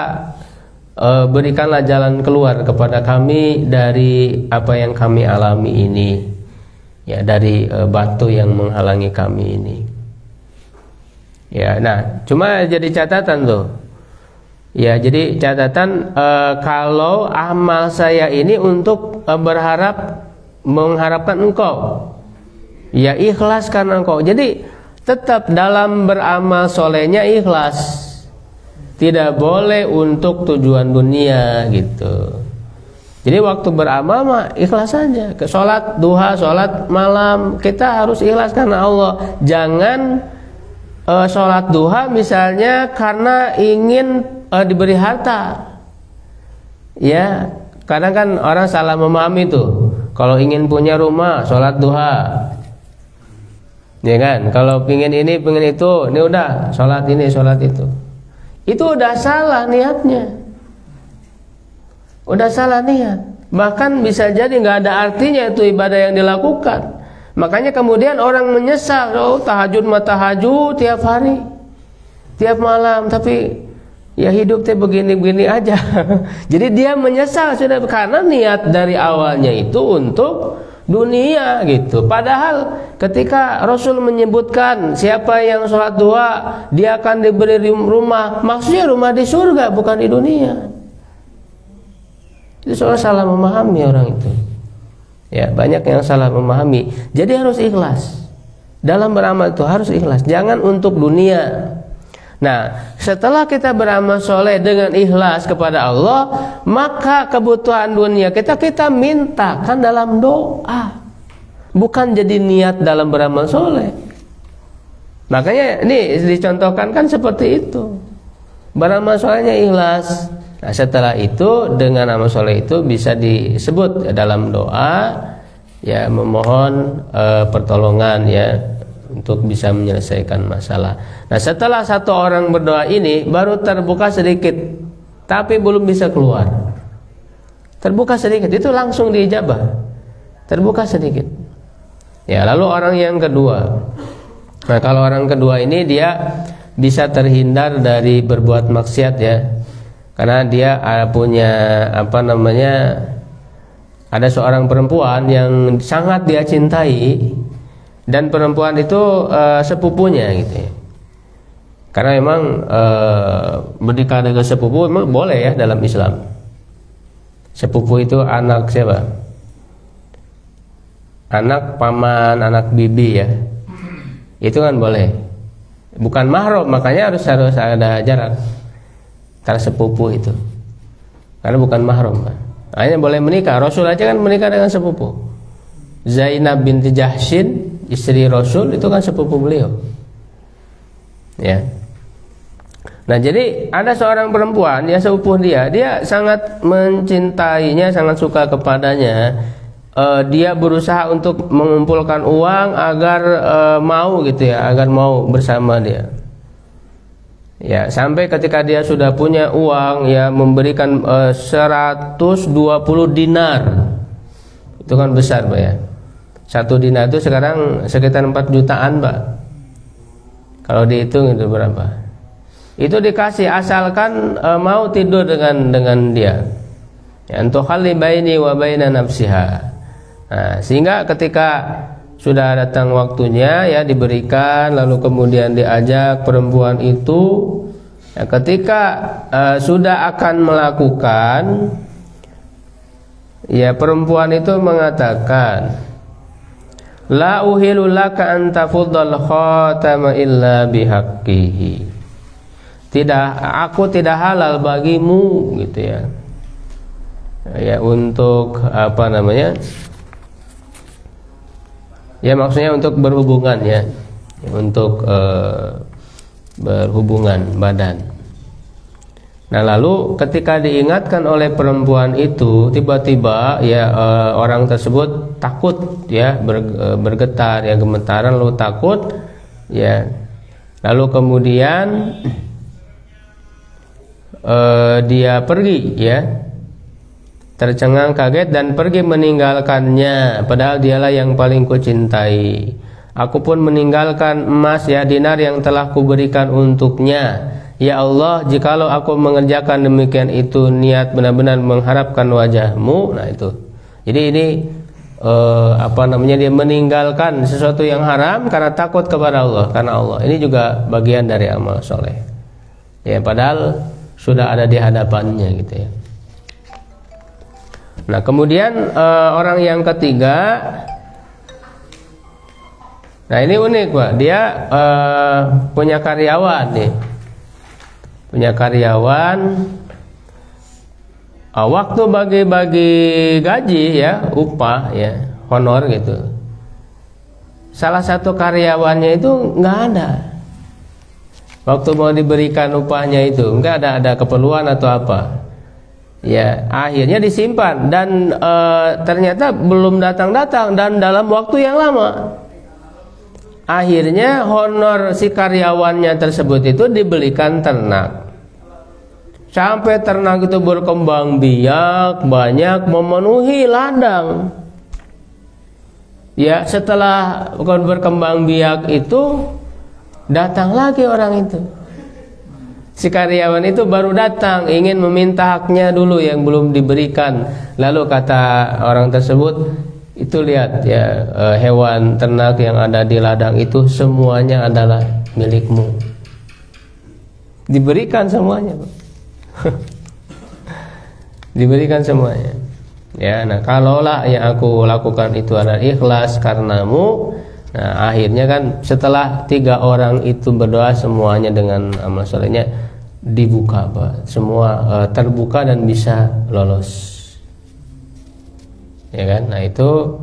berikanlah jalan keluar kepada kami dari apa yang kami alami ini. Ya, dari batu yang menghalangi kami ini. Ya, nah, cuma jadi catatan tuh. Ya, jadi catatan kalau amal saya ini untuk mengharapkan engkau. Ya, ikhlas karena engkau. Jadi tetap dalam beramal solehnya ikhlas. Tidak boleh untuk tujuan dunia gitu. Jadi waktu beramal mah ikhlas saja. Ke sholat duha, sholat malam, kita harus ikhlas karena Allah. Jangan sholat duha misalnya karena ingin diberi harta. Ya, kadang kan orang salah memahami tuh. Kalau ingin punya rumah, sholat duha. Ya kan? Kalau pingin ini, pingin itu, ini udah sholat ini, sholat itu. Itu udah salah niatnya. Udah salah niat. Bahkan bisa jadi nggak ada artinya itu ibadah yang dilakukan. Makanya kemudian orang menyesal, oh tahajud mah tahajud tiap hari, tiap malam, tapi ya hidup teh begini-begini aja. Jadi dia menyesal sudah karena niat dari awalnya itu untuk dunia gitu. Padahal ketika Rasul menyebutkan siapa yang sholat duha dia akan diberi rumah, maksudnya rumah di surga bukan di dunia. Itu soal salah memahami orang itu. Ya, banyak yang salah memahami. Jadi harus ikhlas. Dalam beramal itu harus ikhlas. Jangan untuk dunia. Nah, setelah kita beramal soleh dengan ikhlas kepada Allah, maka kebutuhan dunia kita mintakan dalam doa. Bukan jadi niat dalam beramal soleh. Makanya ini dicontohkan kan seperti itu. Beramal solehnya ikhlas. Nah, setelah itu dengan amal soleh itu bisa disebut dalam doa, ya, memohon pertolongan ya untuk bisa menyelesaikan masalah. Nah, setelah satu orang berdoa ini baru terbuka sedikit, tapi belum bisa keluar. terbuka sedikit, itu langsung diijabah, terbuka sedikit. Ya, lalu orang yang kedua, nah kalau orang kedua ini dia bisa terhindar dari berbuat maksiat ya, karena dia punya ada seorang perempuan yang sangat dia cintai, dan perempuan itu sepupunya gitu ya. Karena memang menikah dengan sepupu memang boleh ya dalam Islam. Sepupu itu anak siapa? Anak paman, anak bibi ya. Itu kan boleh. Bukan mahram, makanya harus ada jarak antara sepupu itu. Karena bukan mahram. Hanya boleh menikah. Rasul aja kan menikah dengan sepupu. Zainab binti Jahsyin, istri Rasul, itu kan sepupu beliau. Ya. Nah, jadi ada seorang perempuan ya, sepupu dia sangat mencintainya, sangat suka kepadanya. Dia berusaha untuk mengumpulkan uang agar mau gitu ya, agar mau bersama dia. Ya, sampai ketika dia sudah punya uang ya, memberikan 120 dinar. Itu kan besar, Pak ya. 1 dinar itu sekarang sekitar 4 jutaan, Pak. Kalau dihitung itu berapa? Itu dikasih asalkan mau tidur dengan dia. Ya, untuk khalli baini wa baina nafsiha. Nah, sehingga ketika sudah datang waktunya ya diberikan, lalu kemudian diajak perempuan itu ya, ketika sudah akan melakukan, ya perempuan itu mengatakan, la uhilu laka an tafuddal khatama illa bihaqqihi. Aku tidak halal bagimu gitu ya. Ya, untuk ya maksudnya untuk berhubungan ya, untuk berhubungan badan. Nah, lalu ketika diingatkan oleh perempuan itu, tiba-tiba ya orang tersebut takut ya, bergetar ya, gemetaran, lalu takut ya. Lalu kemudian dia pergi ya, tercengang kaget dan pergi meninggalkannya, padahal dialah yang paling kucintai. Aku pun meninggalkan emas ya, dinar yang telah kuberikan untuknya. Ya Allah, jikalau aku mengerjakan demikian itu niat benar-benar mengharapkan wajahmu. Nah itu. Jadi ini dia meninggalkan sesuatu yang haram karena takut kepada Allah, karena Allah. Ini juga bagian dari amal soleh. Ya, padahal sudah ada di hadapannya gitu ya. Nah, kemudian orang yang ketiga, nah ini unik, Pak. Dia punya karyawan nih. Punya karyawan, waktu bagi-bagi gaji ya, upah ya, honor gitu. Salah satu karyawannya itu nggak ada. Waktu mau diberikan upahnya itu enggak ada keperluan atau apa. Ya, akhirnya disimpan dan ternyata belum datang-datang dan dalam waktu yang lama. Akhirnya honor si karyawannya tersebut itu dibelikan ternak. Sampai ternak itu berkembang biak, banyak memenuhi ladang. Ya, setelah berkembang biak itu datang lagi orang itu. Si karyawan itu baru datang, ingin meminta haknya dulu yang belum diberikan. Lalu kata orang tersebut, itu lihat ya, hewan ternak yang ada di ladang itu semuanya adalah milikmu. Diberikan semuanya. Diberikan semuanya. Ya, nah kalaulah yang aku lakukan itu adalah ikhlas karenamu. Nah, akhirnya kan setelah 3 orang itu berdoa, semuanya dengan amal solehnya dibuka, Pak. Semua terbuka dan bisa lolos. Ya kan? Nah, itu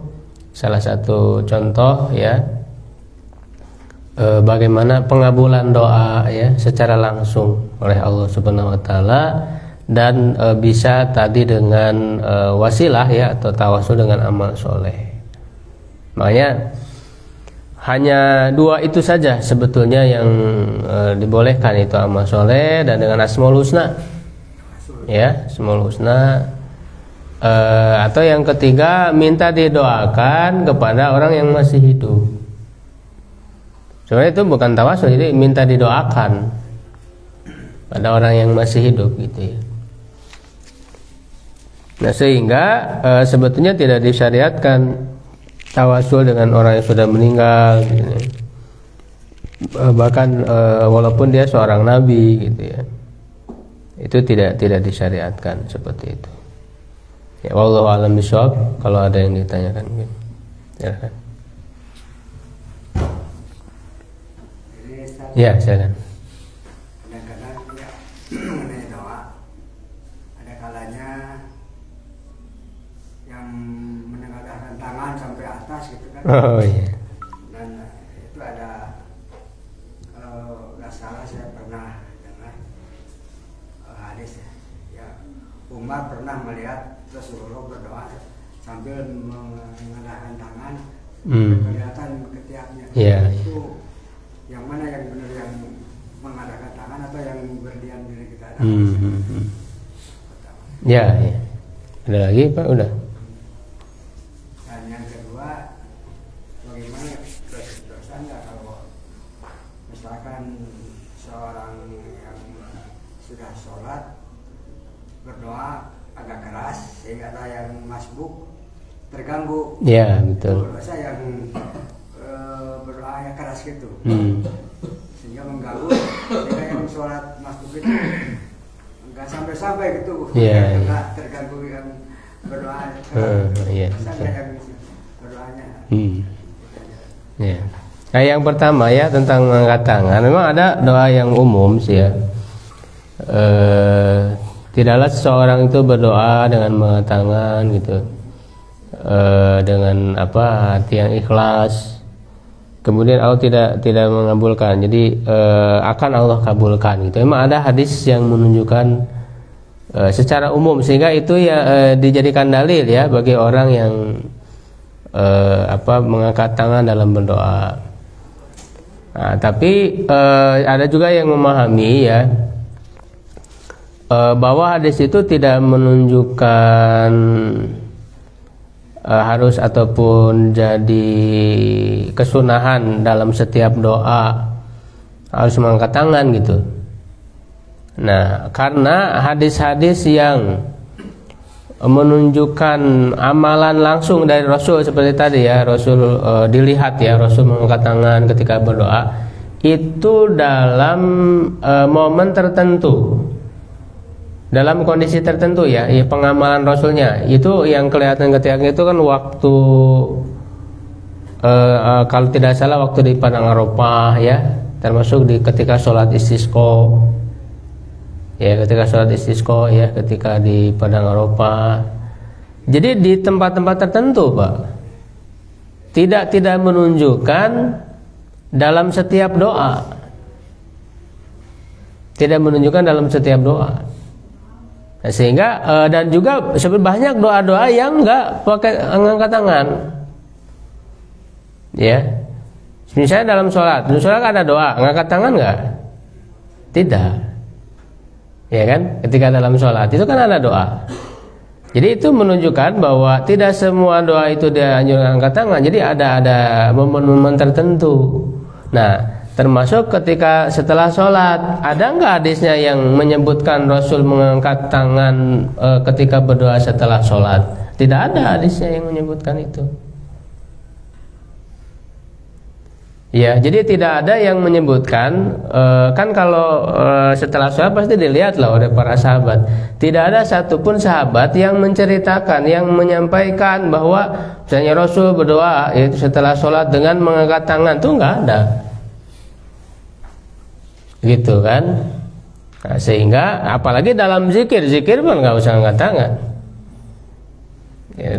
salah satu contoh ya, bagaimana pengabulan doa ya secara langsung oleh Allah Subhanahu wa taala, dan bisa tadi dengan wasilah ya, atau tawasul dengan amal soleh. Makanya hanya 2 itu saja sebetulnya yang dibolehkan, itu amal soleh dan dengan Asmaul Husna. Ya, Asmaul Husna. Atau yang ketiga, minta didoakan kepada orang yang masih hidup. Sebenarnya itu bukan tawasul, jadi minta didoakan pada orang yang masih hidup gitu ya. Nah sehingga sebetulnya tidak disyariatkan tawasul dengan orang yang sudah meninggal gitu ya. Bahkan walaupun dia seorang nabi gitu ya, itu tidak disyariatkan seperti itu. Ya, wallahu a'lam bishawab. Kalau ada yang ditanyakan mungkin. Ya kan? Ya, silakan. Kadang-kadang ya mengenai doa, ada kalanya yang menengadahkan tangan sampai atas gitu kan. Oh iya. Dan itu ada, kalau nggak salah saya pernah dengar hadis ya, Umar pernah melihat Rasulullah berdoa sambil mengadahkan tangan, kelihatan ketiaknya. Yeah. Itu yang mana yang benar, yang mengadakan tangan atau yang berdiam diri kita? Ya, ya. Ada lagi Pak? Udah. Dan yang kedua, bagaimana dosa nggak kalau misalkan seorang yang sudah sholat berdoa agak keras sehingga ada yang masbuk terganggu. Ya, betul. Dosa yang berdoa yang keras gitu, sehingga mengganggu, sehingga yang sholat masbuk itu nggak sampai gitu, karena terganggu yang berdoa. Sampai yang berdoanya. Ya. Nah, yang pertama ya tentang mengangkat tangan, memang ada doa yang umum sih ya. Tidaklah seseorang itu berdoa dengan mengangkat tangan gitu, dengan hati yang ikhlas, kemudian Allah tidak mengabulkan, jadi akan Allah kabulkan gitu. Memang ada hadis yang menunjukkan secara umum, sehingga itu ya dijadikan dalil ya bagi orang yang mengangkat tangan dalam berdoa. Nah, tapi ada juga yang memahami ya bahwa hadis itu tidak menunjukkan harus ataupun jadi kesunahan dalam setiap doa harus mengangkat tangan gitu. Nah, karena hadis-hadis yang menunjukkan amalan langsung dari Rasul seperti tadi ya, Rasul dilihat ya Rasul mengangkat tangan ketika berdoa itu dalam momen tertentu, dalam kondisi tertentu ya, pengamalan Rasulnya itu yang kelihatan ketika itu kan waktu kalau tidak salah waktu di Padang Arafah ya, termasuk ketika sholat istisqa ya, ketika sholat istisqa ya, ketika di Padang Arafah. Jadi di tempat-tempat tertentu Pak, tidak menunjukkan dalam setiap doa, tidak menunjukkan dalam setiap doa. Nah, sehingga dan juga banyak doa-doa yang enggak pakai angkat tangan. Ya. Misalnya dalam sholat ada doa, ngangkat tangan enggak? Tidak. Ya kan? Ketika dalam sholat itu kan ada doa. Jadi itu menunjukkan bahwa tidak semua doa itu dianjurkan angkat tangan. Jadi ada momen-momen tertentu. Nah, termasuk ketika setelah sholat, ada nggak hadisnya yang menyebutkan Rasul mengangkat tangan ketika berdoa setelah sholat? Tidak ada hadisnya yang menyebutkan itu. Ya, jadi tidak ada yang menyebutkan. Kan kalau setelah sholat pasti dilihat lah oleh para sahabat. Tidak ada satupun sahabat yang menceritakan, yang menyampaikan bahwa misalnya Rasul berdoa yaitu setelah sholat dengan mengangkat tangan, itu nggak ada. Gitu kan. Nah, sehingga apalagi dalam zikir pun nggak usah angkat tangan ya,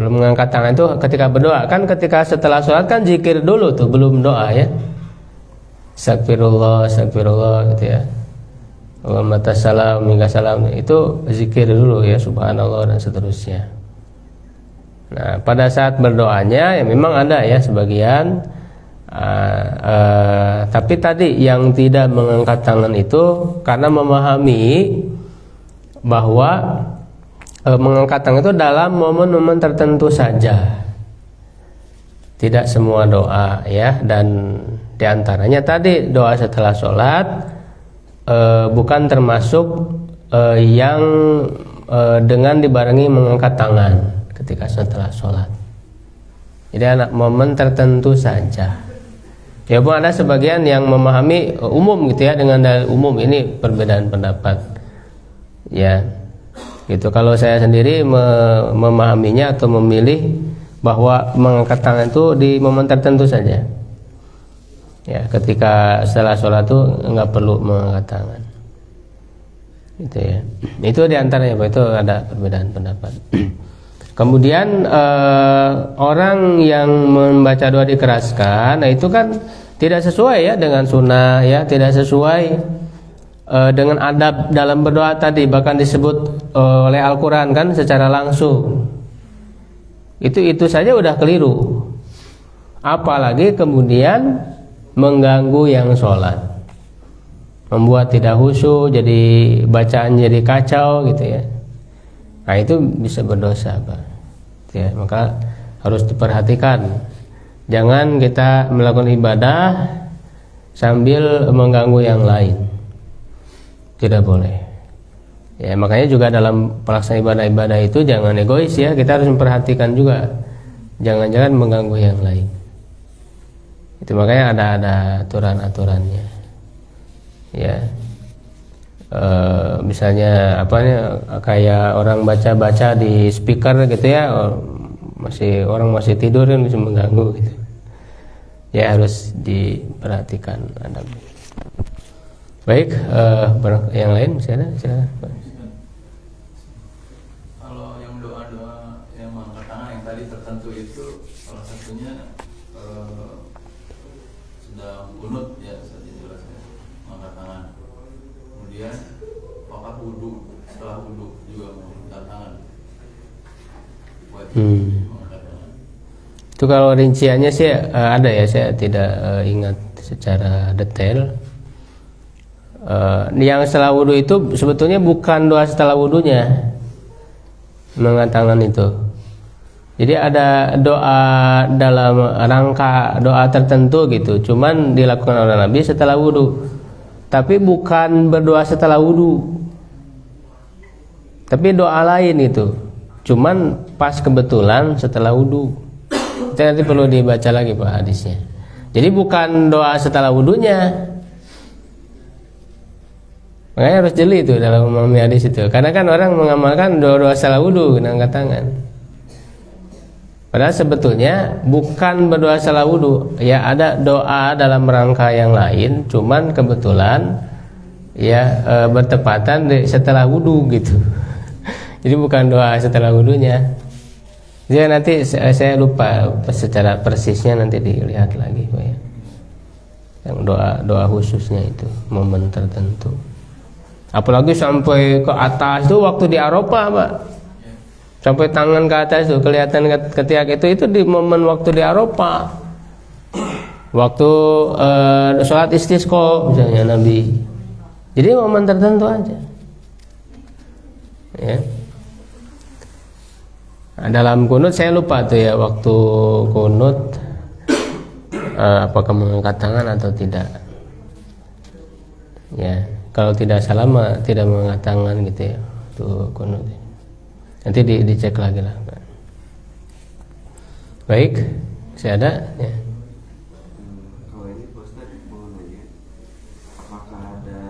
mengangkat tangan itu ketika berdoa. Kan ketika setelah sholat kan zikir dulu tuh, belum doa ya, astagfirullah gitu ya, Allahumma tassalam minka salam, itu zikir dulu ya, subhanallah dan seterusnya. Nah, pada saat berdoanya ya memang ada ya sebagian. Tapi tadi yang tidak mengangkat tangan itu karena memahami bahwa mengangkat tangan itu dalam momen-momen tertentu saja, tidak semua doa ya. Dan diantaranya tadi doa setelah sholat bukan termasuk yang dengan dibarengi mengangkat tangan ketika setelah sholat. Jadi anak momen tertentu saja. Ya pun ada sebagian yang memahami umum gitu ya, dengan dalil umum. Ini perbedaan pendapat ya gitu. Kalau saya sendiri memahaminya atau memilih bahwa mengangkat tangan itu di momen tertentu saja ya, ketika setelah sholat itu nggak perlu mengangkat tangan gitu ya. Itu diantaranya Pak, itu ada perbedaan pendapat. Kemudian orang yang membaca doa dikeraskan, nah itu kan tidak sesuai ya dengan sunnah ya, tidak sesuai dengan adab dalam berdoa tadi, bahkan disebut oleh Al-Quran kan secara langsung. Itu saja udah keliru, apalagi kemudian mengganggu yang sholat, membuat tidak khusyuk, jadi bacaan jadi kacau gitu ya. Nah itu bisa berdosa Pak ya, maka harus diperhatikan. Jangan kita melakukan ibadah sambil mengganggu yang lain, tidak boleh ya. Makanya juga dalam pelaksanaan ibadah-ibadah itu jangan egois ya, kita harus memperhatikan juga, jangan-jangan mengganggu yang lain. Itu makanya ada aturan-aturannya ya. Misalnya kayak orang baca-baca di speaker gitu ya, orang masih tidur kan bisa mengganggu gitu ya, harus diperhatikan adabnya. Baik, yang lain masih ada? Silakan. Kalau yang doa-doa yang mengangkat tangan yang tadi tertentu itu salah satunya sedang kunut ya, saat dijelaskan mengangkat tangan. Kemudian waktu wudu, setelah wudu juga mengangkat tangan. Mengangkat tangan. Itu kalau rinciannya sih ada ya, saya tidak ingat secara detail. Yang setelah wudu itu sebetulnya bukan doa setelah wudunya, mengangkat tangan itu. Jadi ada doa dalam rangka doa tertentu gitu, cuman dilakukan oleh Nabi setelah wudu. Tapi bukan berdoa setelah wudu, tapi doa lain itu, cuman pas kebetulan setelah wudu. Itu nanti perlu dibaca lagi Pak hadisnya. Jadi bukan doa setelah wudunya. Makanya harus jeli itu dalam memahami hadis itu. Karena kan orang mengamalkan doa-doa setelah wudu, angkat tangan. Padahal sebetulnya bukan berdoa setelah wudu. Ya ada doa dalam rangka yang lain, cuman kebetulan ya bertepatan setelah wudu gitu. Jadi bukan doa setelah wudunya. Jadi nanti saya lupa secara persisnya, nanti dilihat lagi Pak ya. Yang doa khususnya itu momen tertentu. Apalagi sampai ke atas itu waktu di Arafah Pak, sampai tangan ke atas itu kelihatan ketiak itu di momen waktu di Arafah, waktu sholat istisqa misalnya Nabi. Jadi momen tertentu aja ya. Nah, dalam kunut saya lupa tuh ya, waktu kunut apakah mengangkat tangan atau tidak ya. Kalau tidak salah tidak mengangkat tangan gitu ya, tuh kunut. Nanti dicek lagi lah. Baik, masih ada ya. Kalau ini Pak Ustaz mau nanya, apakah ada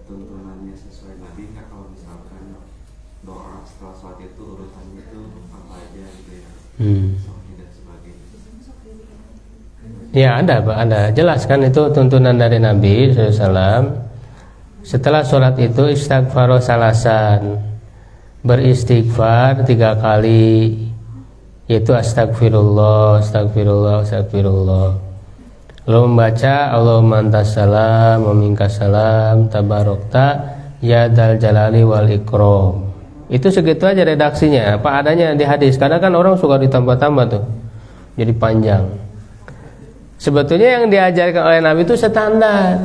tuntunannya sesuai Nabi nggak, kalau misalkan doa setelah sholat itu urutannya itu apa aja gitu ya? Dan sebagainya. Ya ada Pak, ada, jelas kan itu tuntunan dari Nabi SAW. Setelah sholat itu istighfar salasan, beristighfar 3 kali, yaitu astagfirullah, astagfirullah, astagfirullah. Lalu membaca Allahumma antas salam wa minkas salam tabarokta ya dal jalali wal ikram. Itu segitu aja redaksinya, apa adanya di hadis. Karena kan orang suka ditambah-tambah tuh, jadi panjang. Sebetulnya yang diajarkan oleh Nabi itu standar.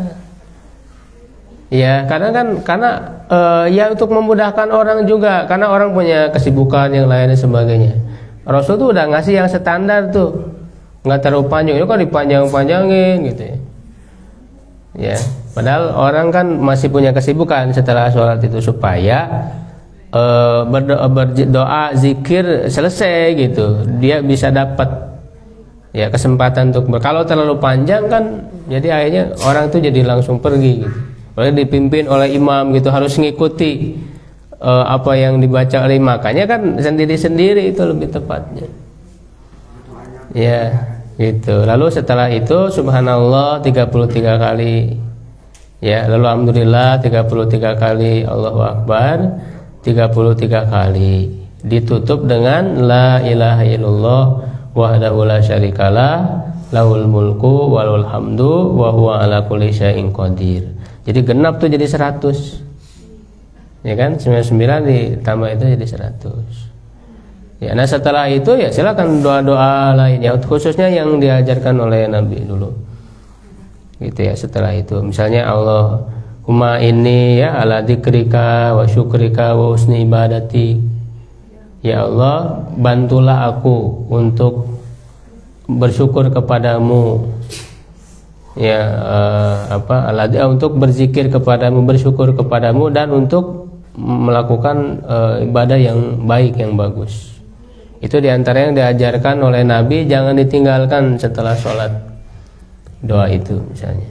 Ya, karena ya untuk memudahkan orang juga, karena orang punya kesibukan yang lain dan sebagainya. Rasul tuh udah ngasih yang standar tuh, nggak terlalu panjang, itu kan dipanjang-panjangin gitu ya. Ya, padahal orang kan masih punya kesibukan setelah sholat itu supaya berdoa, zikir selesai gitu, dia bisa dapat ya kesempatan untuk kalau terlalu panjang kan, jadi akhirnya orang tuh jadi langsung pergi gitu. Oleh dipimpin oleh imam gitu, harus ngikuti apa yang dibaca oleh, makanya kan sendiri-sendiri itu lebih tepatnya. Ya, gitu. Lalu setelah itu subhanallah 33 kali. Ya, lalu alhamdulillah 33 kali, Allahu Akbar 33 kali. Ditutup dengan la ilaha illallah wahdahu la syarikalah lahul mulku walul hamdu wa huwa ala kulli syai'in qadir. Jadi genap tuh jadi 100. Ya kan? 99 ditambah itu jadi 100. Ya, nah setelah itu ya silakan doa-doa lainnya, khususnya yang diajarkan oleh Nabi dulu. Gitu ya, setelah itu misalnya Allahumma inni ya ala dzikrika wa syukrika wa husni ibadati. Ya Allah, bantulah aku untuk bersyukur kepadamu. Ya untuk berzikir kepadamu, bersyukur kepadamu, dan untuk melakukan ibadah yang baik, yang bagus. Itu diantara yang diajarkan oleh Nabi, jangan ditinggalkan setelah sholat, doa itu misalnya.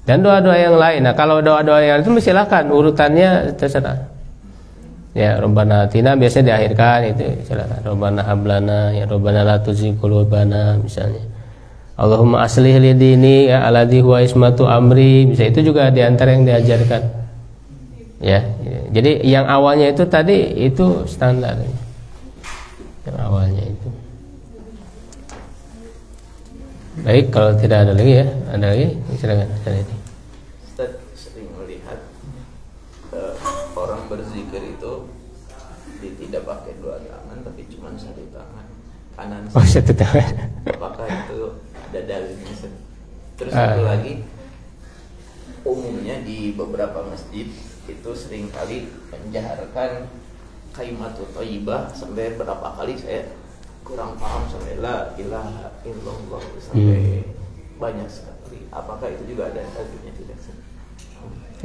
Dan doa-doa yang lain. Nah kalau doa-doa yang itu silakan urutannya terserah. Ya, Rabbana atina biasanya diakhirkan itu, silakan. Rabbana hablana, ya Rabbana la tuzigh qulubana misalnya. Allahumma aslih li dini ya alladhi huwa ismatu amri, bisa, itu juga diantara yang diajarkan. Ya, jadi yang awalnya itu tadi itu standar. Yang awalnya itu. Baik, kalau tidak ada lagi ya, ada lagi silakan. Ustaz sering melihat orang berzikir itu tidak pakai dua tangan tapi cuma satu tangan kanan. Oh, satu tangan. Apakah itu ada dalilnya? Terus satu lagi, umumnya di beberapa masjid itu seringkali menjaharkan kalimatut thayyibah sampai berapa kali saya kurang paham, sampai la ilaha illallah sampai banyak sekali. Apakah itu juga ada dalilnya? Tidak?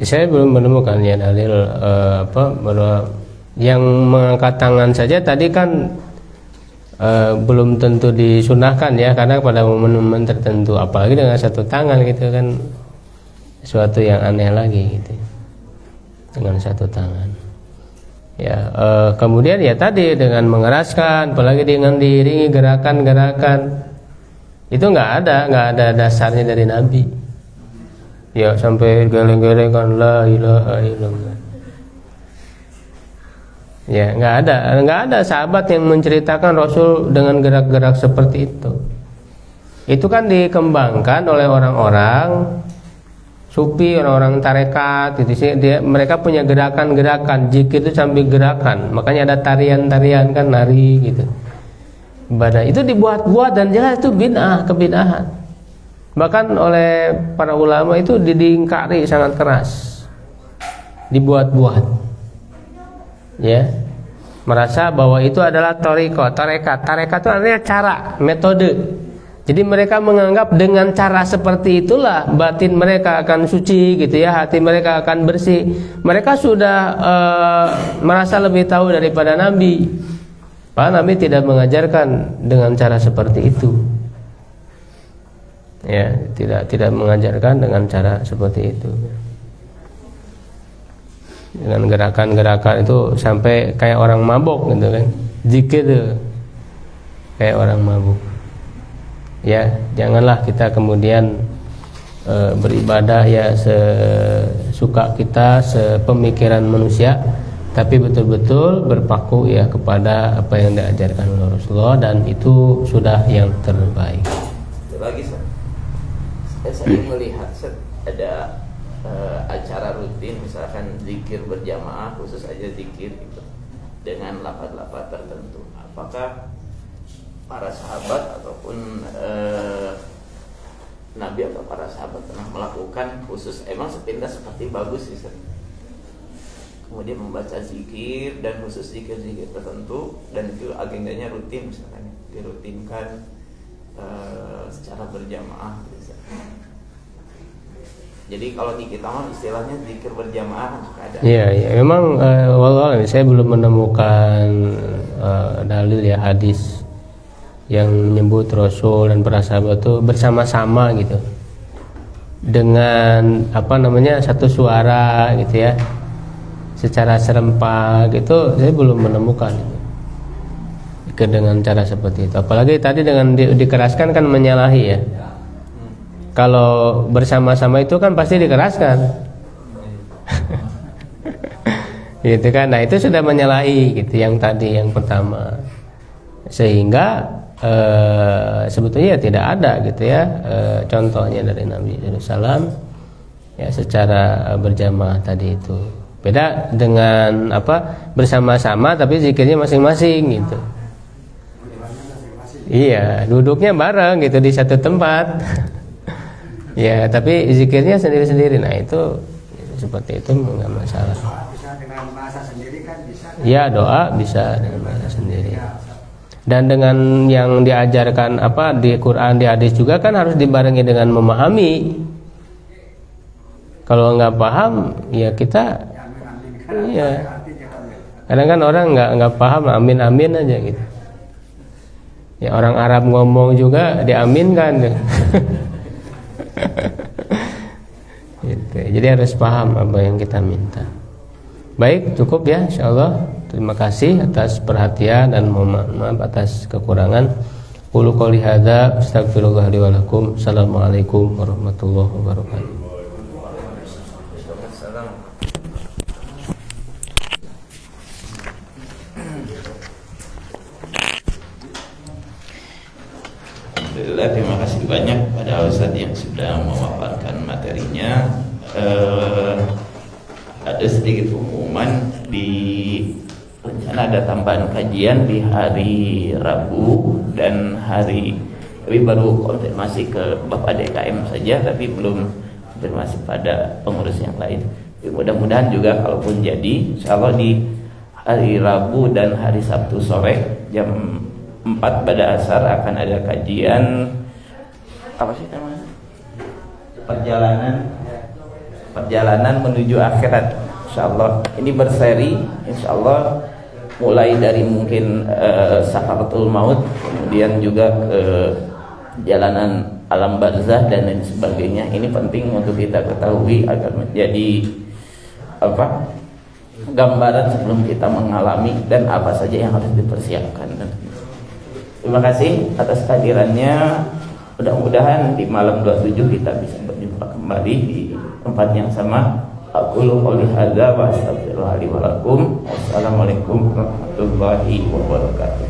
Saya belum menemukan ya dalil bahwa yang mengangkat tangan saja tadi kan belum tentu disunahkan ya, karena pada momen-momen tertentu, apalagi dengan satu tangan gitu kan, sesuatu yang aneh lagi gitu dengan satu tangan ya. Kemudian ya tadi dengan mengeraskan, apalagi dengan diiringi gerakan-gerakan, itu nggak ada dasarnya dari Nabi ya, sampai geleng-gelengan la ilaha illallah. Ya, nggak ada sahabat yang menceritakan Rasul dengan gerak-gerak seperti itu. Itu kan dikembangkan oleh orang-orang sufi, orang-orang tarekat gitu sih. Mereka punya gerakan-gerakan, zikir itu sambil gerakan. Makanya ada tarian-tarian kan, nari gitu. Ibadah itu dibuat-buat dan jelas itu bid'ah, kebid'ahan. Bahkan oleh para ulama itu diingkari sangat keras. Dibuat-buat. Ya, merasa bahwa itu adalah tarekat itu artinya cara, metode. Jadi mereka menganggap dengan cara seperti itulah batin mereka akan suci gitu ya, hati mereka akan bersih. Mereka sudah merasa lebih tahu daripada Nabi. Pak Nabi tidak mengajarkan dengan cara seperti itu. Ya, tidak mengajarkan dengan cara seperti itu. Dengan gerakan-gerakan itu sampai kayak orang mabuk gitu kan, zikir tuh kayak orang mabuk. Ya, janganlah kita kemudian beribadah ya sesuka kita, sepemikiran manusia, tapi betul-betul berpaku ya kepada apa yang diajarkan oleh Rasulullah, dan itu sudah yang terbaik. Lagi saya melihat ada acara rutin, misalkan zikir berjamaah, khusus aja zikir gitu dengan lafaz-lafaz tertentu. Apakah para sahabat ataupun Nabi atau para sahabat pernah melakukan khusus, emang sepintas seperti bagus sih. Kemudian membaca zikir dan khusus zikir-zikir tertentu, dan itu agendanya rutin, misalkan dirutinkan secara berjamaah misalkan. Jadi kalau di kita mah istilahnya zikir berjamaah ada. Iya, memang wallahualam saya belum menemukan dalil ya hadis yang menyebut Rasul dan para sahabat itu bersama-sama gitu dengan satu suara gitu ya, secara serempak gitu. Saya belum menemukan gitu, dengan cara seperti itu. Apalagi tadi dengan dikeraskan kan menyalahi ya. Kalau bersama-sama itu kan pasti dikeraskan gitu kan. Nah itu sudah menyalahi gitu yang tadi yang pertama, sehingga sebetulnya tidak ada gitu ya contohnya dari Nabi SAW ya secara berjamaah tadi itu. Beda dengan bersama-sama tapi zikirnya masing-masing gitu. Iya, duduknya bareng gitu di satu tempat. Ya, tapi zikirnya sendiri-sendiri. Nah, itu seperti itu enggak masalah. Bisa dengan bahasa sendiri kan bisa. Ya, doa bisa dengan bahasa sendiri. Dan dengan yang diajarkan di Quran, di hadis juga kan harus dibarengi dengan memahami. Kalau nggak paham, ya kita iya. Kadang kan orang nggak paham, amin aja gitu. Ya orang Arab ngomong juga diaminkan. Gitu. Jadi harus paham apa yang kita minta. Baik, cukup ya insyaallah. Terima kasih atas perhatian dan mohon maaf atas kekurangan. Qulu qouli hadza astaghfirullah li wa lakum. Assalamualaikum warahmatullahi wabarakatuh. Alhamdulillah, terima kasih banyak pada Ustadz yang sudah memaparkan materinya. Ada sedikit pengumuman rencana ada tambahan kajian di hari Rabu dan hari ini baru konfirmasi ke Bapak DKM saja, tapi belum konfirmasi pada pengurus yang lain. Mudah-mudahan juga kalaupun jadi, insyaallah di hari Rabu dan hari Sabtu sore jam 4 pada asar akan ada kajian apa sih namanya? Perjalanan menuju akhirat. Insyaallah ini berseri, insyaallah mulai dari mungkin sakaratul maut, kemudian juga ke jalanan alam barzah dan lain sebagainya. Ini penting untuk kita ketahui agar menjadi gambaran sebelum kita mengalami dan apa saja yang harus dipersiapkan. Terima kasih atas kehadirannya. Mudah-mudahan di malam 27 kita bisa berjumpa kembali di tempat yang sama. Aqulu qouli hadza wa astaghfirullah li wa lakum. Wassalamualaikum warahmatullahi wabarakatuh.